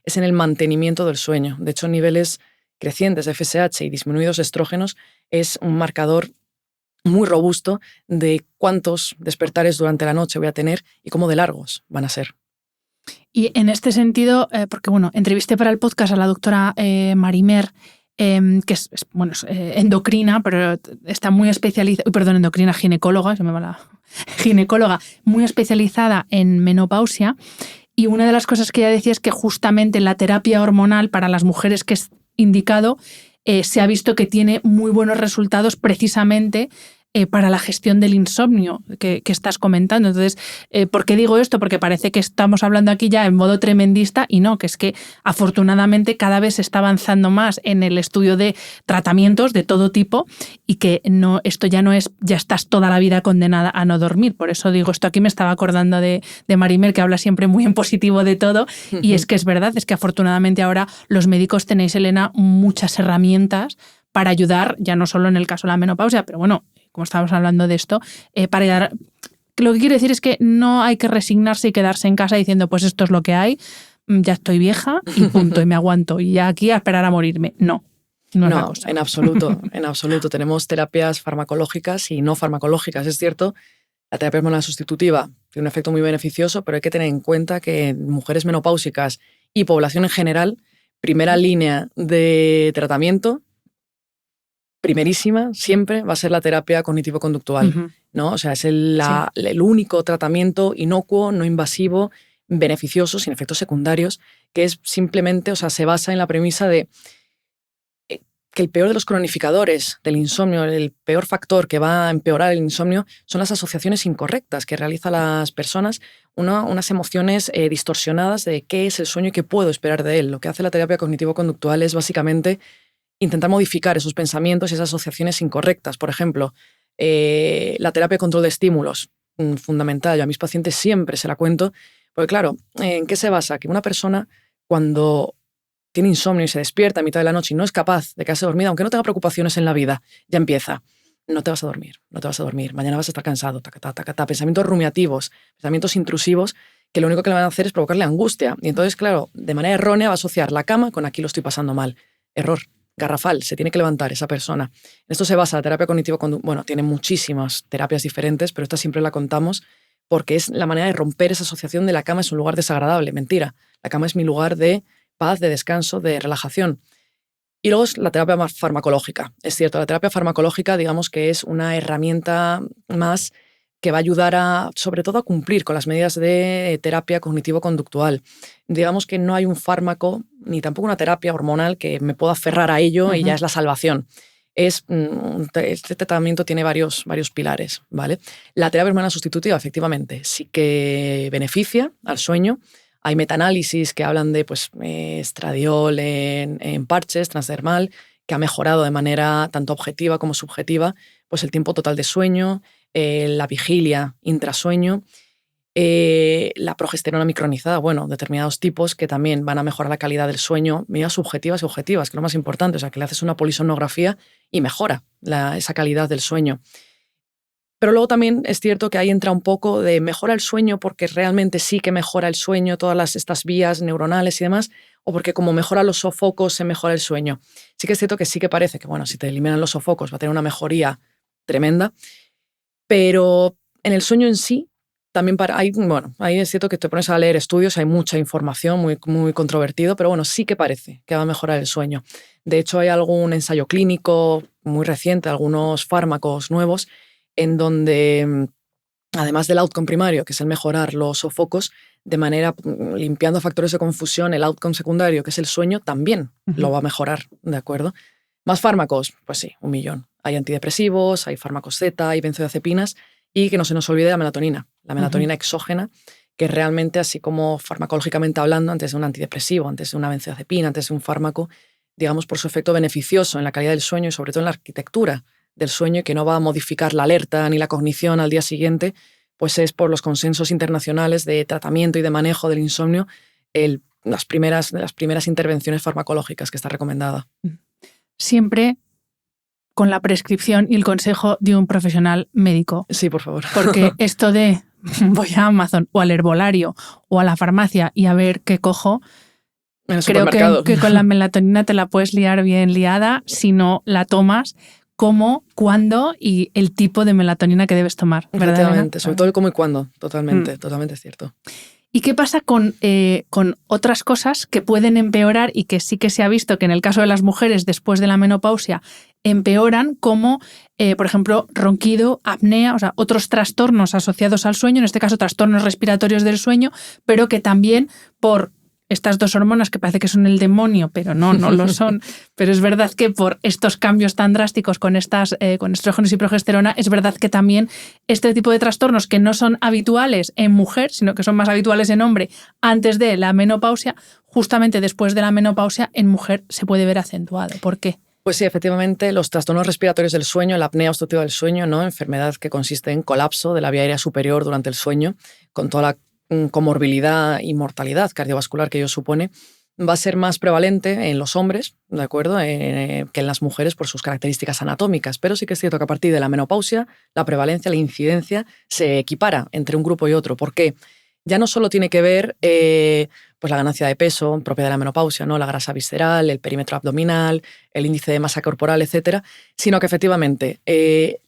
es en el mantenimiento del sueño. De hecho, niveles crecientes de FSH y disminuidos estrógenos es un marcador muy robusto de cuántos despertares durante la noche voy a tener y cómo de largos van a ser. Y en este sentido, porque entrevisté para el podcast a la doctora Marimer, que es endocrina, pero está muy especializada, endocrina ginecóloga, se me va la ginecóloga, muy especializada en menopausia. Y una de las cosas que ella decía es que justamente la terapia hormonal para las mujeres que es indicado, se ha visto que tiene muy buenos resultados precisamente para la gestión del insomnio que estás comentando. Entonces, ¿por qué digo esto? Porque parece que estamos hablando aquí ya en modo tremendista y no, que es que afortunadamente cada vez se está avanzando más en el estudio de tratamientos de todo tipo y que no, esto ya no es, ya estás toda la vida condenada a no dormir. Por eso digo esto aquí, me estaba acordando de Marimer, que habla siempre muy en positivo de todo, y es que es verdad, es que afortunadamente ahora los médicos tenéis, Elena, muchas herramientas para ayudar, ya no solo en el caso de la menopausia, pero bueno, como estábamos hablando de esto, para ayudar. Lo que quiero decir es que no hay que resignarse y quedarse en casa diciendo, pues esto es lo que hay, ya estoy vieja y punto, y me aguanto, y ya aquí a esperar a morirme. No es la cosa. En absoluto, en absoluto. Tenemos terapias farmacológicas y no farmacológicas. Es cierto, la terapia hormonal sustitutiva tiene un efecto muy beneficioso, pero hay que tener en cuenta que en mujeres menopáusicas y población en general, primera línea de tratamiento, primerísima, siempre va a ser la terapia cognitivo-conductual, ¿no? O sea, es el único tratamiento inocuo, no invasivo, beneficioso, sin efectos secundarios, que es simplemente, o sea, se basa en la premisa de que el peor de los cronificadores del insomnio, el peor factor que va a empeorar el insomnio, son las asociaciones incorrectas que realizan las personas, unas emociones distorsionadas de qué es el sueño y qué puedo esperar de él. Lo que hace la terapia cognitivo-conductual es básicamente intentar modificar esos pensamientos y esas asociaciones incorrectas. Por ejemplo, la terapia de control de estímulos, fundamental. Yo a mis pacientes siempre se la cuento, porque claro, ¿en qué se basa? Que una persona cuando tiene insomnio y se despierta a mitad de la noche y no es capaz de quedarse dormida, aunque no tenga preocupaciones en la vida, ya empieza. No te vas a dormir, no te vas a dormir. Mañana vas a estar cansado, pensamientos rumiativos, pensamientos intrusivos, que lo único que le van a hacer es provocarle angustia. Y entonces, claro, de manera errónea va a asociar la cama con aquí lo estoy pasando mal. Error. Garrafal, se tiene que levantar esa persona. En esto se basa la terapia cognitivo-conductual. Bueno, tiene muchísimas terapias diferentes, pero esta siempre la contamos porque es la manera de romper esa asociación de la cama es un lugar desagradable. Mentira. La cama es mi lugar de paz, de descanso, de relajación. Y luego es la terapia más farmacológica. Es cierto, la terapia farmacológica, digamos que es una herramienta más que va a ayudar sobre todo a cumplir con las medidas de terapia cognitivo-conductual. Digamos que no hay un fármaco ni tampoco una terapia hormonal que me pueda aferrar a ello y ya es la salvación. Este tratamiento tiene varios pilares, ¿vale? La terapia hormonal sustitutiva, efectivamente, sí que beneficia al sueño. Hay metaanálisis que hablan de estradiol en parches, transdermal, que ha mejorado de manera tanto objetiva como subjetiva pues el tiempo total de sueño, la vigilia intrasueño, la progesterona micronizada, bueno, determinados tipos que también van a mejorar la calidad del sueño, medidas subjetivas y objetivas, que es lo más importante, o sea, que le haces una polisomnografía y mejora esa calidad del sueño. Pero luego también es cierto que ahí entra un poco de mejora el sueño porque realmente sí que mejora el sueño, todas estas vías neuronales y demás, o porque como mejora los sofocos se mejora el sueño. Sí que es cierto que sí que parece que, bueno, si te eliminan los sofocos va a tener una mejoría tremenda, pero en el sueño en sí también ahí es cierto que te pones a leer estudios, hay mucha información muy, muy controvertido, pero bueno, sí que parece que va a mejorar el sueño. De hecho, hay algún ensayo clínico muy reciente, algunos fármacos nuevos, en donde, además del outcome primario, que es el mejorar los sofocos, de manera limpiando factores de confusión, el outcome secundario, que es el sueño, también lo va a mejorar, ¿de acuerdo? Más fármacos, pues sí, 1 millón. Hay antidepresivos, hay fármacos Z, hay benzodiazepinas, y que no se nos olvide la melatonina exógena, que realmente, así como farmacológicamente hablando, antes de un antidepresivo, antes de una benzodiazepina, antes de un fármaco, digamos, por su efecto beneficioso en la calidad del sueño y sobre todo en la arquitectura del sueño, que no va a modificar la alerta ni la cognición al día siguiente, pues es por los consensos internacionales de tratamiento y de manejo del insomnio las primeras intervenciones farmacológicas que está recomendada. Siempre con la prescripción y el consejo de un profesional médico. Sí, por favor. Porque esto de voy a Amazon o al herbolario o a la farmacia y a ver qué cojo, creo que con la melatonina te la puedes liar bien liada si no la tomas, cómo, cuándo y el tipo de melatonina que debes tomar. Efectivamente, sobre todo el cómo y cuándo, totalmente cierto. ¿Y qué pasa con otras cosas que pueden empeorar y que sí que se ha visto que en el caso de las mujeres después de la menopausia empeoran, como, por ejemplo, ronquido, apnea, o sea, otros trastornos asociados al sueño, en este caso trastornos respiratorios del sueño, pero que también por estas dos hormonas que parece que son el demonio, pero no lo son. Pero es verdad que por estos cambios tan drásticos con estrógenos y progesterona, es verdad que también este tipo de trastornos que no son habituales en mujer, sino que son más habituales en hombre antes de la menopausia, justamente después de la menopausia en mujer se puede ver acentuado. ¿Por qué? Pues sí, efectivamente, los trastornos respiratorios del sueño, la apnea obstructiva del sueño, ¿no? Enfermedad que consiste en colapso de la vía aérea superior durante el sueño, con toda la comorbilidad y mortalidad cardiovascular que ello supone, va a ser más prevalente en los hombres, ¿de acuerdo?, que en las mujeres por sus características anatómicas. Pero sí que es cierto que a partir de la menopausia, la prevalencia, la incidencia se equipara entre un grupo y otro. ¿Por qué? Ya no solo tiene que ver pues la ganancia de peso propia de la menopausia, ¿no? La grasa visceral, el perímetro abdominal, el índice de masa corporal, etcétera, sino que efectivamente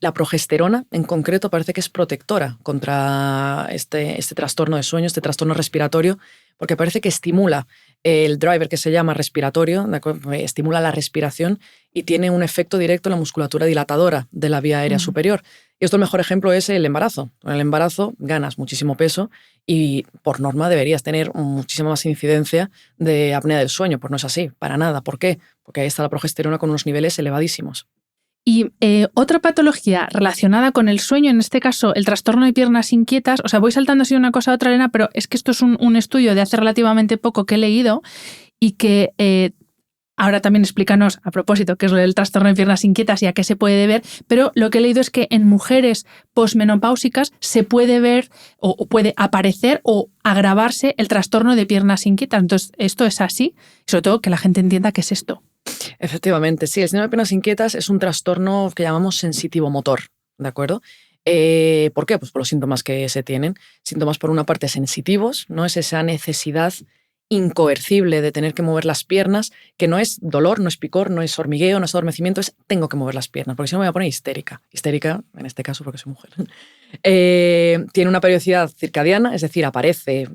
la progesterona en concreto parece que es protectora contra este trastorno de sueño, este trastorno respiratorio, porque parece que estimula el driver que se llama respiratorio, estimula la respiración y tiene un efecto directo en la musculatura dilatadora de la vía aérea superior. Y esto el mejor ejemplo es el embarazo. En el embarazo ganas muchísimo peso y por norma deberías tener muchísima más incidencia de apnea del sueño. Pues no es así, para nada. ¿Por qué? Porque ahí está la progesterona con unos niveles elevadísimos. Y otra patología relacionada con el sueño, en este caso el trastorno de piernas inquietas, o sea, voy saltando así de una cosa a otra, Elena, pero es que esto es un estudio de hace relativamente poco que he leído y que ahora también explícanos a propósito qué es lo del trastorno de piernas inquietas y a qué se puede deber, pero lo que he leído es que en mujeres posmenopáusicas se puede ver o puede aparecer o agravarse el trastorno de piernas inquietas. Entonces, ¿esto es así? Y sobre todo que la gente entienda qué es esto. Efectivamente, sí. El síndrome de piernas inquietas es un trastorno que llamamos sensitivo-motor, ¿de acuerdo? ¿Por qué? Pues por los síntomas que se tienen. Síntomas, por una parte, sensitivos, ¿no? Es esa necesidad incoercible de tener que mover las piernas, que no es dolor, no es picor, no es hormigueo, no es adormecimiento, es tengo que mover las piernas, porque si no me voy a poner histérica. Histérica, en este caso, porque soy mujer. Tiene una periodicidad circadiana, es decir, aparece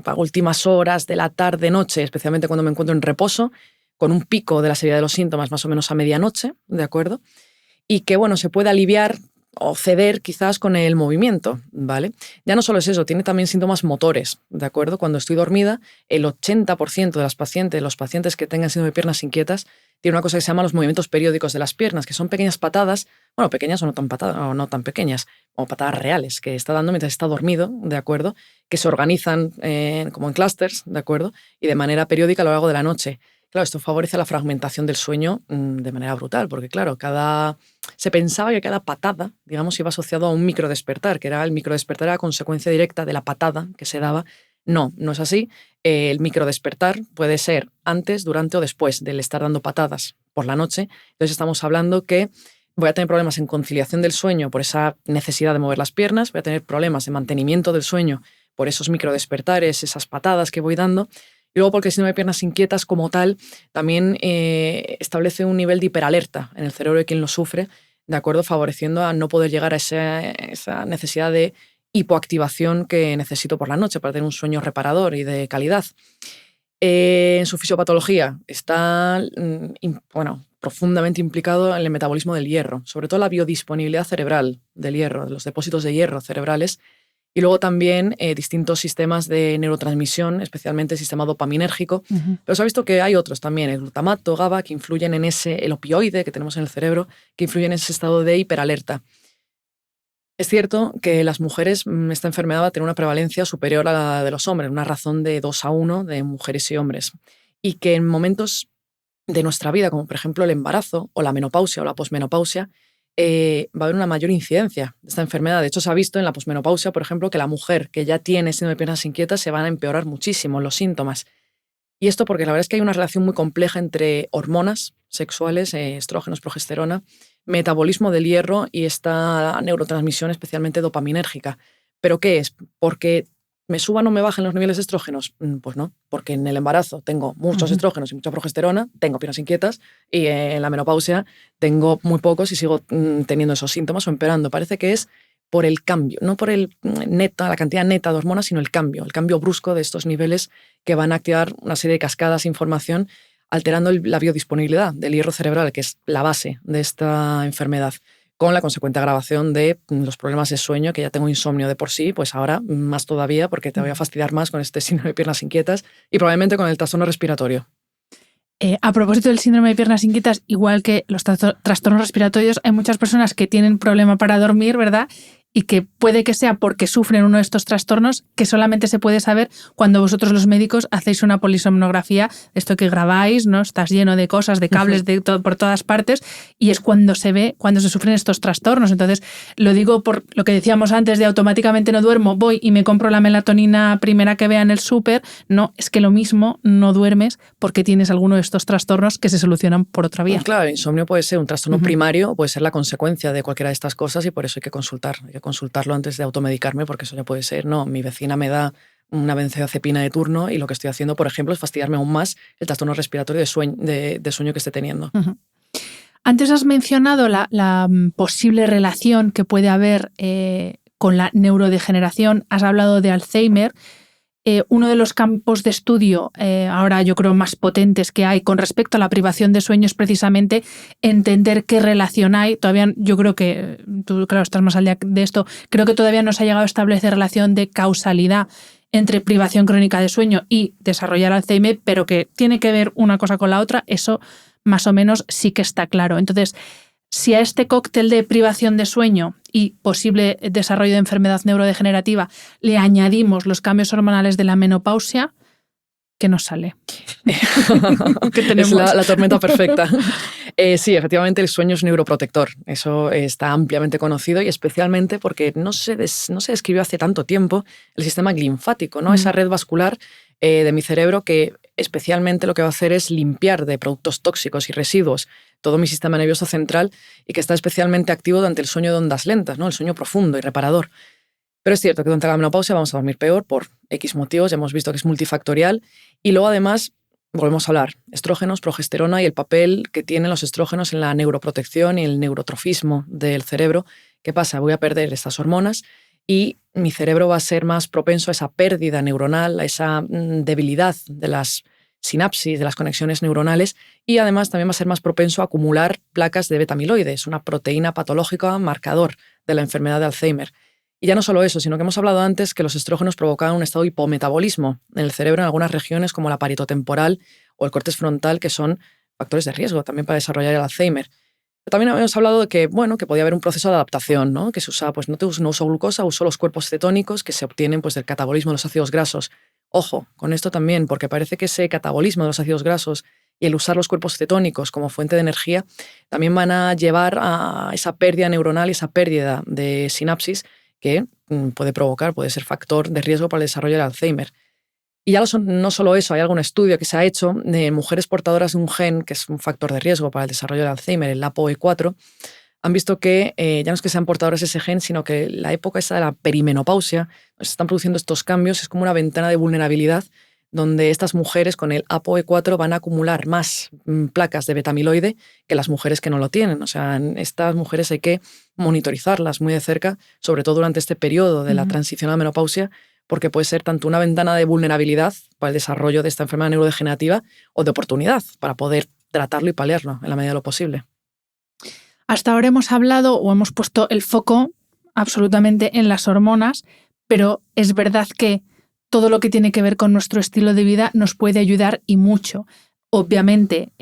a últimas horas de la tarde-noche, especialmente cuando me encuentro en reposo, con un pico de la severidad de los síntomas más o menos a medianoche, ¿de acuerdo? Y que, bueno, se puede aliviar o ceder quizás con el movimiento, ¿vale? Ya no solo es eso, tiene también síntomas motores, ¿de acuerdo? Cuando estoy dormida, el 80% de los pacientes que tengan síndrome de piernas inquietas, tiene una cosa que se llama los movimientos periódicos de las piernas, que son pequeñas patadas, bueno, pequeñas o no tan pequeñas, o patadas reales, que está dando mientras está dormido, ¿de acuerdo? Que se organizan como en clústeres, ¿de acuerdo? Y de manera periódica a lo largo de la noche. Claro, esto favorece la fragmentación del sueño de manera brutal, porque claro, se pensaba que cada patada, digamos, iba asociado a un microdespertar, que era el microdespertar a consecuencia directa de la patada que se daba. No es así. El microdespertar puede ser antes, durante o después del estar dando patadas por la noche. Entonces estamos hablando que voy a tener problemas en conciliación del sueño por esa necesidad de mover las piernas, voy a tener problemas de mantenimiento del sueño por esos microdespertares, esas patadas que voy dando. Y luego porque el síndrome de piernas inquietas como tal también establece un nivel de hiperalerta en el cerebro de quien lo sufre, de acuerdo, favoreciendo a no poder llegar a esa necesidad de hipoactivación que necesito por la noche para tener un sueño reparador y de calidad. En su fisiopatología está profundamente implicado en el metabolismo del hierro, sobre todo la biodisponibilidad cerebral del hierro, de los depósitos de hierro cerebrales. Y luego también distintos sistemas de neurotransmisión, especialmente el sistema dopaminérgico. Pero se ha visto que hay otros también, el glutamato, GABA, que influyen en el opioide que tenemos en el cerebro, que influyen en ese estado de hiperalerta. Es cierto que las mujeres, esta enfermedad va a tener una prevalencia superior a la de los hombres, una razón de 2-1 de mujeres y hombres. Y que en momentos de nuestra vida, como por ejemplo el embarazo o la menopausia o la posmenopausia, va a haber una mayor incidencia de esta enfermedad. De hecho, se ha visto en la posmenopausia, por ejemplo, que la mujer que ya tiene síndrome de piernas inquietas se van a empeorar muchísimo los síntomas. Y esto porque la verdad es que hay una relación muy compleja entre hormonas sexuales, estrógenos, progesterona, metabolismo del hierro y esta neurotransmisión especialmente dopaminérgica. ¿Pero qué es? ¿Porque me suban o me bajen los niveles de estrógenos? Pues no, porque en el embarazo tengo muchos estrógenos y mucha progesterona, tengo piernas inquietas, y en la menopausia tengo muy pocos y sigo teniendo esos síntomas o empeorando. Parece que es por el cambio, no por la cantidad neta de hormonas, sino el cambio brusco de estos niveles que van a activar una serie de cascadas de información, alterando la biodisponibilidad del hierro cerebral, que es la base de esta enfermedad, con la consecuente agravación de los problemas de sueño, que ya tengo insomnio de por sí, pues ahora más todavía, porque te voy a fastidiar más con este síndrome de piernas inquietas y probablemente con el trastorno respiratorio. A propósito del síndrome de piernas inquietas, igual que los trastornos respiratorios, hay muchas personas que tienen problema para dormir, ¿verdad? Y que puede que sea porque sufren uno de estos trastornos, que solamente se puede saber cuando vosotros los médicos hacéis una polisomnografía, esto que grabáis, ¿no? Estás lleno de cosas, de cables por todas partes, y es cuando se ve, cuando se sufren estos trastornos. Entonces, lo digo por lo que decíamos antes de automáticamente no duermo, voy y me compro la melatonina primera que vea en el súper. No, es que lo mismo, no duermes porque tienes alguno de estos trastornos que se solucionan por otra vía. Claro, el insomnio puede ser un trastorno primario, puede ser la consecuencia de cualquiera de estas cosas, y por eso hay que consultarlo antes de automedicarme, porque eso ya puede ser, no, mi vecina me da una benzodiazepina de turno y lo que estoy haciendo, por ejemplo, es fastidiarme aún más el trastorno respiratorio de sueño que esté teniendo. Antes has mencionado la posible relación que puede haber con la neurodegeneración, has hablado de Alzheimer. Uno de los campos de estudio, ahora yo creo más potentes que hay con respecto a la privación de sueño es precisamente entender qué relación hay. Todavía yo creo que, tú claro estás más al día de esto, creo que todavía no se ha llegado a establecer relación de causalidad entre privación crónica de sueño y desarrollar Alzheimer, pero que tiene que ver una cosa con la otra, eso más o menos sí que está claro. Entonces, si a este cóctel de privación de sueño y posible desarrollo de enfermedad neurodegenerativa le añadimos los cambios hormonales de la menopausia, ¿qué nos sale? ¿Qué tenemos? Es la tormenta perfecta. Sí, efectivamente el sueño es neuroprotector. Eso está ampliamente conocido y especialmente porque no se describió hace tanto tiempo el sistema linfático, ¿no? Esa red vascular de mi cerebro que especialmente lo que va a hacer es limpiar de productos tóxicos y residuos todo mi sistema nervioso central y que está especialmente activo durante el sueño de ondas lentas, ¿no? El sueño profundo y reparador. Pero es cierto que durante la menopausia vamos a dormir peor por X motivos, ya hemos visto que es multifactorial, y luego además volvemos a hablar, estrógenos, progesterona y el papel que tienen los estrógenos en la neuroprotección y el neurotrofismo del cerebro. ¿Qué pasa? Voy a perder estas hormonas y mi cerebro va a ser más propenso a esa pérdida neuronal, a esa debilidad de las sinapsis, de las conexiones neuronales, y además también va a ser más propenso a acumular placas de beta-amiloides, una proteína patológica marcador de la enfermedad de Alzheimer. Y ya no solo eso, sino que hemos hablado antes que los estrógenos provocaban un estado de hipometabolismo en el cerebro en algunas regiones como la parietotemporal o el córtex frontal, que son factores de riesgo también para desarrollar el Alzheimer. Pero también hemos hablado de que, bueno, que podía haber un proceso de adaptación, ¿no? Que se usa, pues no uso glucosa, uso los cuerpos cetónicos que se obtienen pues, del catabolismo de los ácidos grasos. Ojo con esto también, porque parece que ese catabolismo de los ácidos grasos y el usar los cuerpos cetónicos como fuente de energía también van a llevar a esa pérdida neuronal y esa pérdida de sinapsis que puede ser factor de riesgo para el desarrollo del Alzheimer. Y ya no solo eso, hay algún estudio que se ha hecho de mujeres portadoras de un gen que es un factor de riesgo para el desarrollo del Alzheimer, el ApoE4. Han visto que ya no es que sean portadoras de ese gen, sino que la época esa de la perimenopausia, se están produciendo estos cambios, es como una ventana de vulnerabilidad donde estas mujeres con el ApoE4 van a acumular más placas de beta-amiloide que las mujeres que no lo tienen. O sea, estas mujeres hay que monitorizarlas muy de cerca, sobre todo durante este periodo de la transición a la menopausia, porque puede ser tanto una ventana de vulnerabilidad para el desarrollo de esta enfermedad neurodegenerativa o de oportunidad para poder tratarlo y paliarlo en la medida de lo posible. Hasta ahora hemos hablado o hemos puesto el foco absolutamente en las hormonas, pero es verdad que todo lo que tiene que ver con nuestro estilo de vida nos puede ayudar y mucho. Obviamente,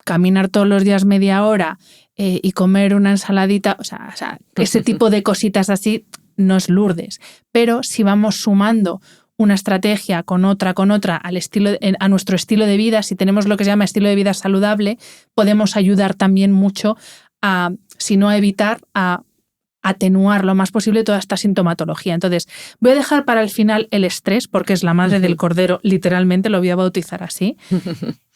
caminar todos los días media hora, y comer una ensaladita, o sea, ese tipo de cositas así no es Lourdes. Pero si vamos sumando una estrategia con otra, a nuestro estilo de vida, si tenemos lo que se llama estilo de vida saludable, podemos ayudar también mucho a, si no a evitar, a atenuar lo más posible toda esta sintomatología. Entonces, voy a dejar para el final el estrés, porque es la madre del cordero, literalmente lo voy a bautizar así.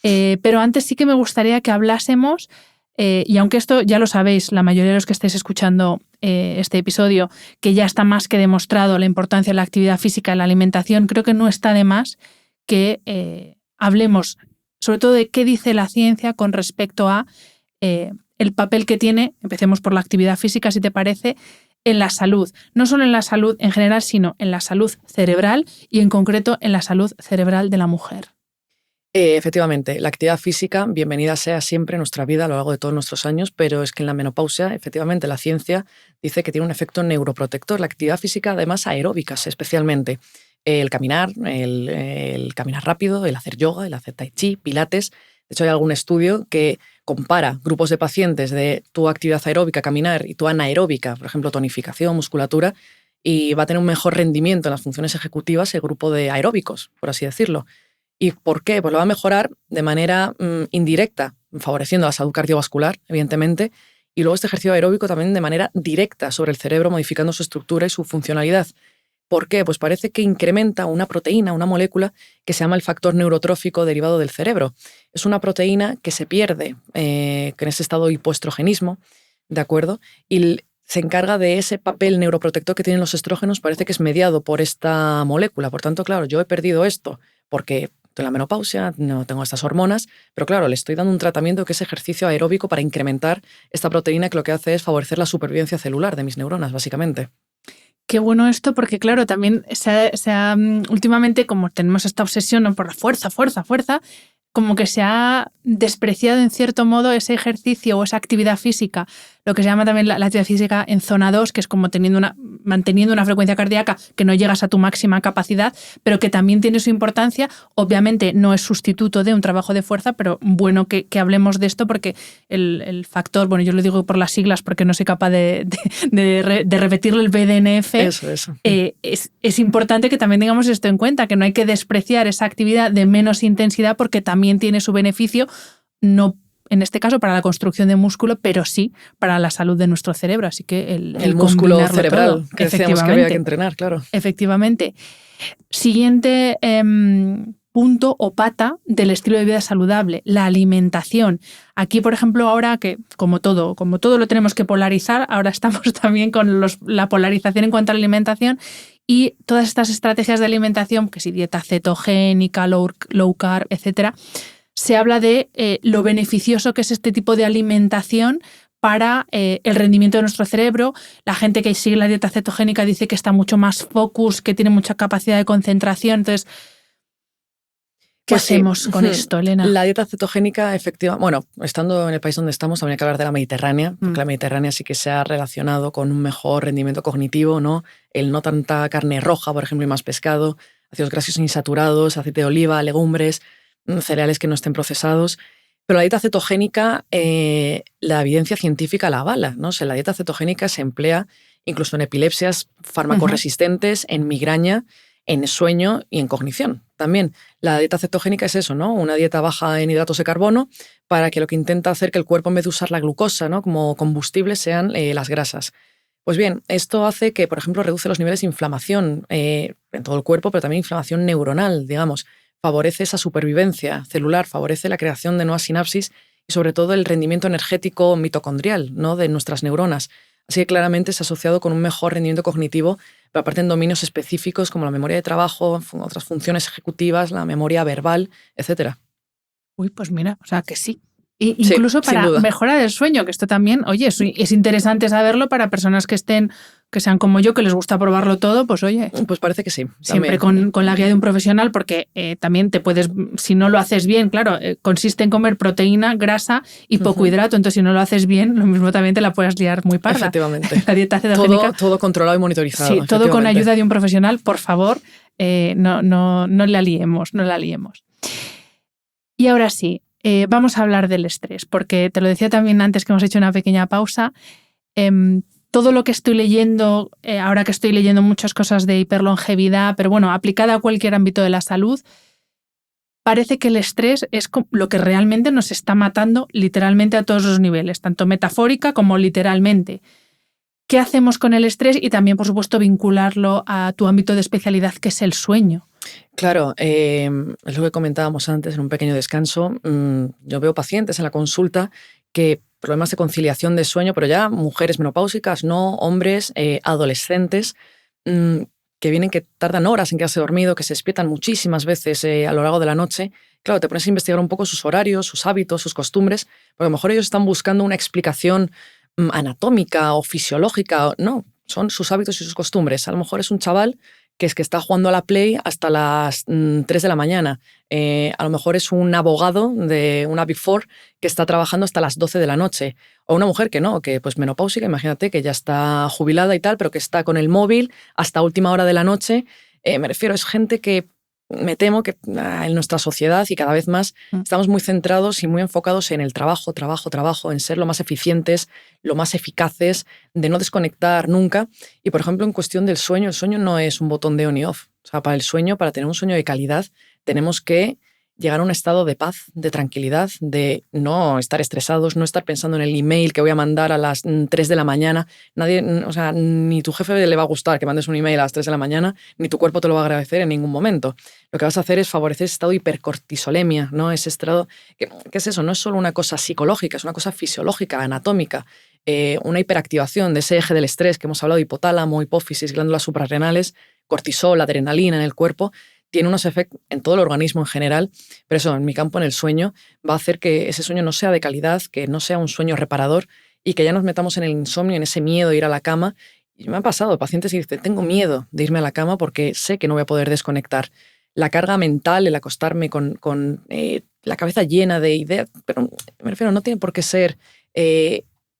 Pero antes sí que me gustaría que hablásemos, y aunque esto ya lo sabéis, la mayoría de los que estéis escuchando este episodio, que ya está más que demostrado la importancia de la actividad física y la alimentación, creo que no está de más que hablemos sobre todo de qué dice la ciencia con respecto a el papel que tiene, empecemos por la actividad física, si te parece, en la salud. No solo en la salud en general, sino en la salud cerebral y en concreto en la salud cerebral de la mujer. Efectivamente, la actividad física, bienvenida sea siempre en nuestra vida a lo largo de todos nuestros años, pero es que en la menopausia, efectivamente, la ciencia dice que tiene un efecto neuroprotector. La actividad física, además, aeróbicas especialmente. El caminar, el caminar rápido, el hacer yoga, el hacer tai chi, pilates. De hecho, hay algún estudio que compara grupos de pacientes de tu actividad aeróbica, caminar, y tu anaeróbica, por ejemplo, tonificación, musculatura, y va a tener un mejor rendimiento en las funciones ejecutivas el grupo de aeróbicos, por así decirlo. ¿Y por qué? Pues lo va a mejorar de manera indirecta, favoreciendo la salud cardiovascular, evidentemente, y luego este ejercicio aeróbico también de manera directa sobre el cerebro, modificando su estructura y su funcionalidad. ¿Por qué? Pues parece que incrementa una proteína, una molécula que se llama el factor neurotrófico derivado del cerebro. Es una proteína que se pierde en ese estado de hipoestrogenismo, ¿de acuerdo? Y se encarga de ese papel neuroprotector que tienen los estrógenos, parece que es mediado por esta molécula. Por tanto, claro, yo he perdido esto porque estoy en la menopausia, no tengo estas hormonas, pero claro, le estoy dando un tratamiento que es ejercicio aeróbico para incrementar esta proteína que lo que hace es favorecer la supervivencia celular de mis neuronas, básicamente. Qué bueno esto, porque claro, también últimamente, como tenemos esta obsesión, ¿no?, por la fuerza, como que se ha despreciado en cierto modo ese ejercicio o esa actividad física, lo que se llama también la actividad física en zona 2, que es como manteniendo una frecuencia cardíaca que no llegas a tu máxima capacidad, pero que también tiene su importancia. Obviamente no es sustituto de un trabajo de fuerza, pero bueno que hablemos de esto porque el factor, bueno, yo lo digo por las siglas porque no soy capaz de repetirlo, el BDNF, eso. Es importante que también tengamos esto en cuenta, que no hay que despreciar esa actividad de menos intensidad porque también tiene su beneficio, no en este caso para la construcción de músculo, pero sí para la salud de nuestro cerebro. Así que el músculo cerebral, todo, que decíamos que había que entrenar, claro. Efectivamente. Siguiente punto o pata del estilo de vida saludable, la alimentación. Aquí, por ejemplo, ahora que como todo lo tenemos que polarizar, ahora estamos también con la polarización en cuanto a la alimentación y todas estas estrategias de alimentación, que si dieta cetogénica, low carb, etcétera, se habla de lo beneficioso que es este tipo de alimentación para el rendimiento de nuestro cerebro. La gente que sigue la dieta cetogénica dice que está mucho más focus, que tiene mucha capacidad de concentración. Entonces, ¿qué hacemos con esto, Elena? La dieta cetogénica, efectiva. Bueno, estando en el país donde estamos, habría que hablar de la Mediterránea, porque la Mediterránea sí que se ha relacionado con un mejor rendimiento cognitivo, ¿no? El no tanta carne roja, por ejemplo, y más pescado, ácidos grasos insaturados, aceite de oliva, legumbres, cereales que no estén procesados. Pero la dieta cetogénica, la evidencia científica la avala, ¿no? O sea, la dieta cetogénica se emplea incluso en epilepsias farmacoresistentes, en migraña, en sueño y en cognición. También la dieta cetogénica es eso, ¿no? Una dieta baja en hidratos de carbono para que lo que intenta hacer que el cuerpo, en vez de usar la glucosa, ¿no?, como combustible, sean las grasas. Pues bien, esto hace que, por ejemplo, reduce los niveles de inflamación en todo el cuerpo, pero también inflamación neuronal, digamos. Favorece esa supervivencia celular, favorece la creación de nuevas sinapsis y sobre todo el rendimiento energético mitocondrial, ¿no?, de nuestras neuronas. Así que claramente es asociado con un mejor rendimiento cognitivo, pero aparte en dominios específicos como la memoria de trabajo, otras funciones ejecutivas, la memoria verbal, etc. Uy, pues mira, o sea que sí. Incluso sí, para mejorar el sueño, que esto también, oye, es interesante saberlo para personas que sean como yo, que les gusta probarlo todo, pues oye. Pues parece que sí. Siempre con la guía de un profesional, porque también te puedes, si no lo haces bien, claro, consiste en comer proteína, grasa y poco hidrato, entonces si no lo haces bien, lo mismo también te la puedes liar muy parda. Efectivamente. La dieta cetogénica. Todo controlado y monitorizado. Sí, todo con ayuda de un profesional, por favor, no la liemos. Y ahora sí, Vamos a hablar del estrés, porque te lo decía también antes que hemos hecho una pequeña pausa. Todo lo que estoy leyendo, ahora que estoy leyendo muchas cosas de hiperlongevidad, pero bueno, aplicada a cualquier ámbito de la salud, parece que el estrés es lo que realmente nos está matando literalmente a todos los niveles, tanto metafórica como literalmente. ¿Qué hacemos con el estrés? Y también, por supuesto, vincularlo a tu ámbito de especialidad, que es el sueño. Claro, es lo que comentábamos antes en un pequeño descanso. Yo veo pacientes en la consulta que problemas de conciliación de sueño, pero ya mujeres menopáusicas, no hombres, adolescentes, que vienen que tardan horas en quedarse dormido, que se despiertan muchísimas veces a lo largo de la noche. Claro, te pones a investigar un poco sus horarios, sus hábitos, sus costumbres, porque a lo mejor ellos están buscando una explicación anatómica o fisiológica. No, son sus hábitos y sus costumbres. A lo mejor es un chaval que está jugando a la Play hasta las 3 de la mañana. A lo mejor es un abogado de una Big Four que está trabajando hasta las 12 de la noche. O una mujer que no, que pues menopáusica, imagínate, que ya está jubilada y tal, pero que está con el móvil hasta última hora de la noche. Me refiero, es gente que me temo que en nuestra sociedad y cada vez más estamos muy centrados y muy enfocados en el trabajo, en ser lo más eficientes, lo más eficaces, de no desconectar nunca. Y, por ejemplo, en cuestión del sueño, el sueño no es un botón de on y off. O sea, para el sueño, para tener un sueño de calidad, tenemos que llegar a un estado de paz, de tranquilidad, de no estar estresados, no estar pensando en el email que voy a mandar a las 3 de la mañana. Nadie, o sea, ni tu jefe le va a gustar que mandes un email a las 3 de la mañana, ni tu cuerpo te lo va a agradecer en ningún momento. Lo que vas a hacer es favorecer ese estado de hipercortisolemia, ¿no? Ese estado, ¿qué es eso? No es solo una cosa psicológica, es una cosa fisiológica, anatómica. Una hiperactivación de ese eje del estrés que hemos hablado, hipotálamo, hipófisis, glándulas suprarrenales, cortisol, adrenalina en el cuerpo, tiene unos efectos en todo el organismo en general, pero eso, en mi campo, en el sueño, va a hacer que ese sueño no sea de calidad, que no sea un sueño reparador y que ya nos metamos en el insomnio, en ese miedo de ir a la cama. Y me ha pasado pacientes que dicen, tengo miedo de irme a la cama porque sé que no voy a poder desconectar. La carga mental, el acostarme con la cabeza llena de ideas, pero me refiero, no tiene por qué ser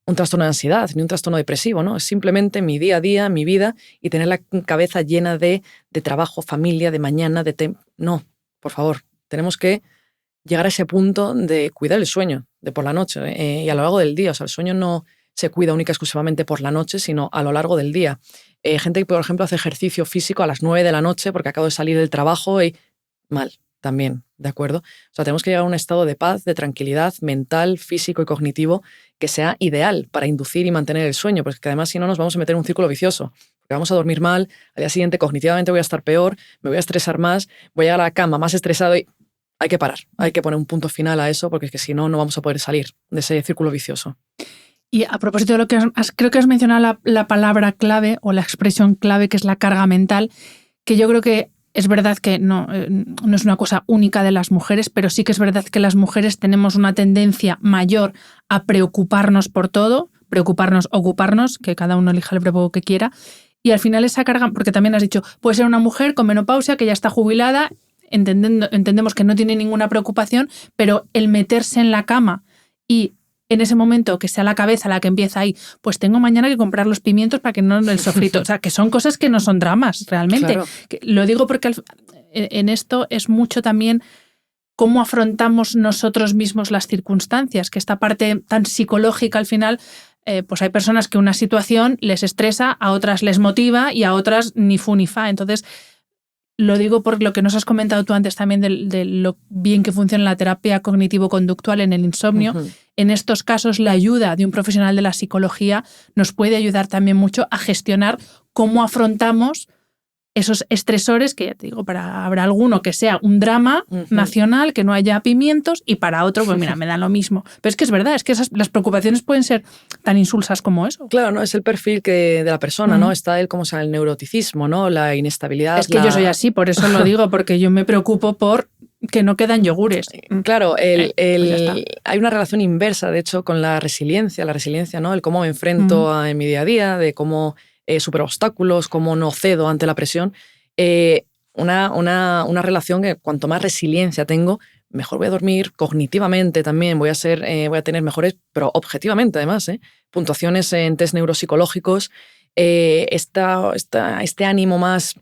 un trastorno de ansiedad ni un trastorno depresivo, ¿no? Es simplemente mi día a día, mi vida, y tener la cabeza llena de trabajo, familia, de mañana, No, por favor, tenemos que llegar a ese punto de cuidar el sueño de por la noche y a lo largo del día. O sea, el sueño no se cuida única y exclusivamente por la noche, sino a lo largo del día. Gente que, por ejemplo, hace ejercicio físico a las 9 de la noche porque acabo de salir del trabajo y mal también, ¿de acuerdo? O sea, tenemos que llegar a un estado de paz, de tranquilidad mental, físico y cognitivo que sea ideal para inducir y mantener el sueño, porque además si no nos vamos a meter en un círculo vicioso, porque vamos a dormir mal, al día siguiente cognitivamente voy a estar peor, me voy a estresar más, voy a llegar a la cama más estresado y hay que parar, hay que poner un punto final a eso, porque es que si no, no vamos a poder salir de ese círculo vicioso. Y a propósito de lo que creo que has mencionado la palabra clave o la expresión clave, que es la carga mental, que yo creo que es verdad que no es una cosa única de las mujeres, pero sí que es verdad que las mujeres tenemos una tendencia mayor a preocuparnos por todo, ocuparnos, que cada uno elija el verbo que quiera, y al final esa carga, porque también has dicho, puede ser una mujer con menopausia que ya está jubilada, entendemos que no tiene ninguna preocupación, pero el meterse en la cama y en ese momento que sea la cabeza la que empieza ahí, pues tengo mañana que comprar los pimientos para que no el sofrito. O sea, que son cosas que no son dramas, realmente. Claro. Lo digo porque en esto es mucho también cómo afrontamos nosotros mismos las circunstancias, que esta parte tan psicológica al final, pues hay personas que una situación les estresa, a otras les motiva y a otras ni fu ni fa. Entonces, lo digo por lo que nos has comentado tú antes también de lo bien que funciona la terapia cognitivo-conductual en el insomnio. Uh-huh. En estos casos, la ayuda de un profesional de la psicología nos puede ayudar también mucho a gestionar cómo afrontamos esos estresores, que ya te digo, habrá alguno que sea un drama nacional, que no haya pimientos, y para otro, pues mira, me da lo mismo. Pero es que es verdad, es que las preocupaciones pueden ser tan insulsas como eso. Claro, ¿no? Es el perfil de la persona, ¿no? Está el neuroticismo, ¿no? La inestabilidad. Es que yo soy así, por eso lo digo, porque yo me preocupo por que no quedan yogures. Claro, hay una relación inversa, de hecho, con la resiliencia, ¿no? El cómo me enfrento en mi día a día, de cómo supero obstáculos, cómo no cedo ante la presión. Una relación que cuanto más resiliencia tengo, mejor voy a dormir cognitivamente también, voy a tener mejores, pero objetivamente además, puntuaciones en test neuropsicológicos, este ánimo más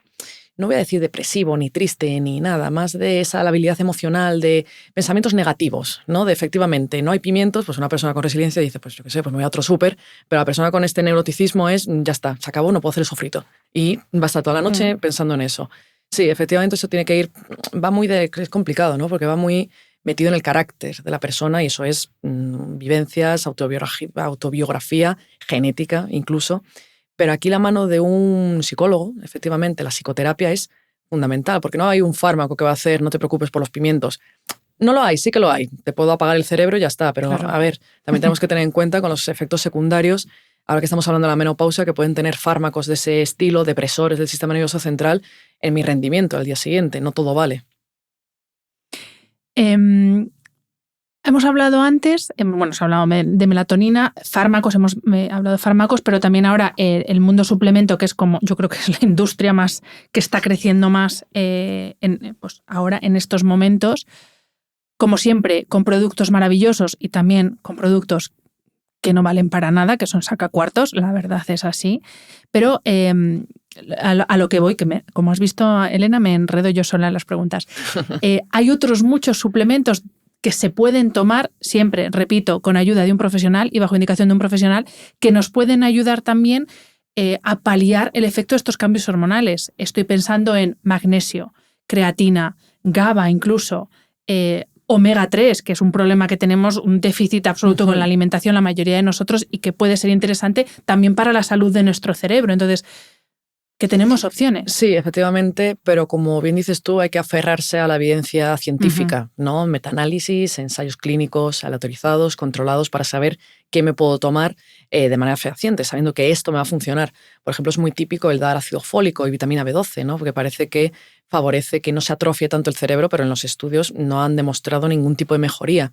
no voy a decir depresivo, ni triste, ni nada, más de esa labilidad emocional, de pensamientos negativos, ¿no? De efectivamente, no hay pimientos, pues una persona con resiliencia dice, pues yo qué sé, pues me voy a otro súper, pero la persona con este neuroticismo es, ya está, se acabó, no puedo hacer el sofrito. Y va a estar toda la noche pensando en eso. Sí, efectivamente eso tiene que ir, es complicado, ¿no? Porque va muy metido en el carácter de la persona y eso es vivencias, autobiografía, genética incluso. Pero aquí la mano de un psicólogo, efectivamente, la psicoterapia es fundamental, porque no hay un fármaco que va a hacer, no te preocupes por los pimientos. No lo hay, sí que lo hay. Te puedo apagar el cerebro y ya está. Pero Claro. a ver, también tenemos que tener en cuenta con los efectos secundarios, ahora que estamos hablando de la menopausia, que pueden tener fármacos de ese estilo, depresores del sistema nervioso central, en mi rendimiento al día siguiente. No todo vale. Hemos hablado antes, hemos hablado de melatonina, fármacos, hemos hablado de fármacos, pero también ahora el mundo suplemento, que es como, yo creo que es la industria más que está creciendo más pues ahora en estos momentos, como siempre, con productos maravillosos y también con productos que no valen para nada, que son sacacuartos, la verdad es así, pero a lo que voy, como has visto, Elena, me enredo yo sola en las preguntas. Hay otros muchos suplementos que se pueden tomar siempre, repito, con ayuda de un profesional y bajo indicación de un profesional, que nos pueden ayudar también a paliar el efecto de estos cambios hormonales. Estoy pensando en magnesio, creatina, GABA incluso, omega 3, que es un problema que tenemos, un déficit absoluto con la alimentación la mayoría de nosotros y que puede ser interesante también para la salud de nuestro cerebro. Entonces, que tenemos opciones. Sí, efectivamente, pero como bien dices tú, hay que aferrarse a la evidencia científica, ¿no? Metaanálisis, ensayos clínicos aleatorizados, controlados, para saber qué me puedo tomar de manera fehaciente, sabiendo que esto me va a funcionar. Por ejemplo, es muy típico el dar ácido fólico y vitamina B12, ¿no? Porque parece que favorece que no se atrofie tanto el cerebro, pero en los estudios no han demostrado ningún tipo de mejoría.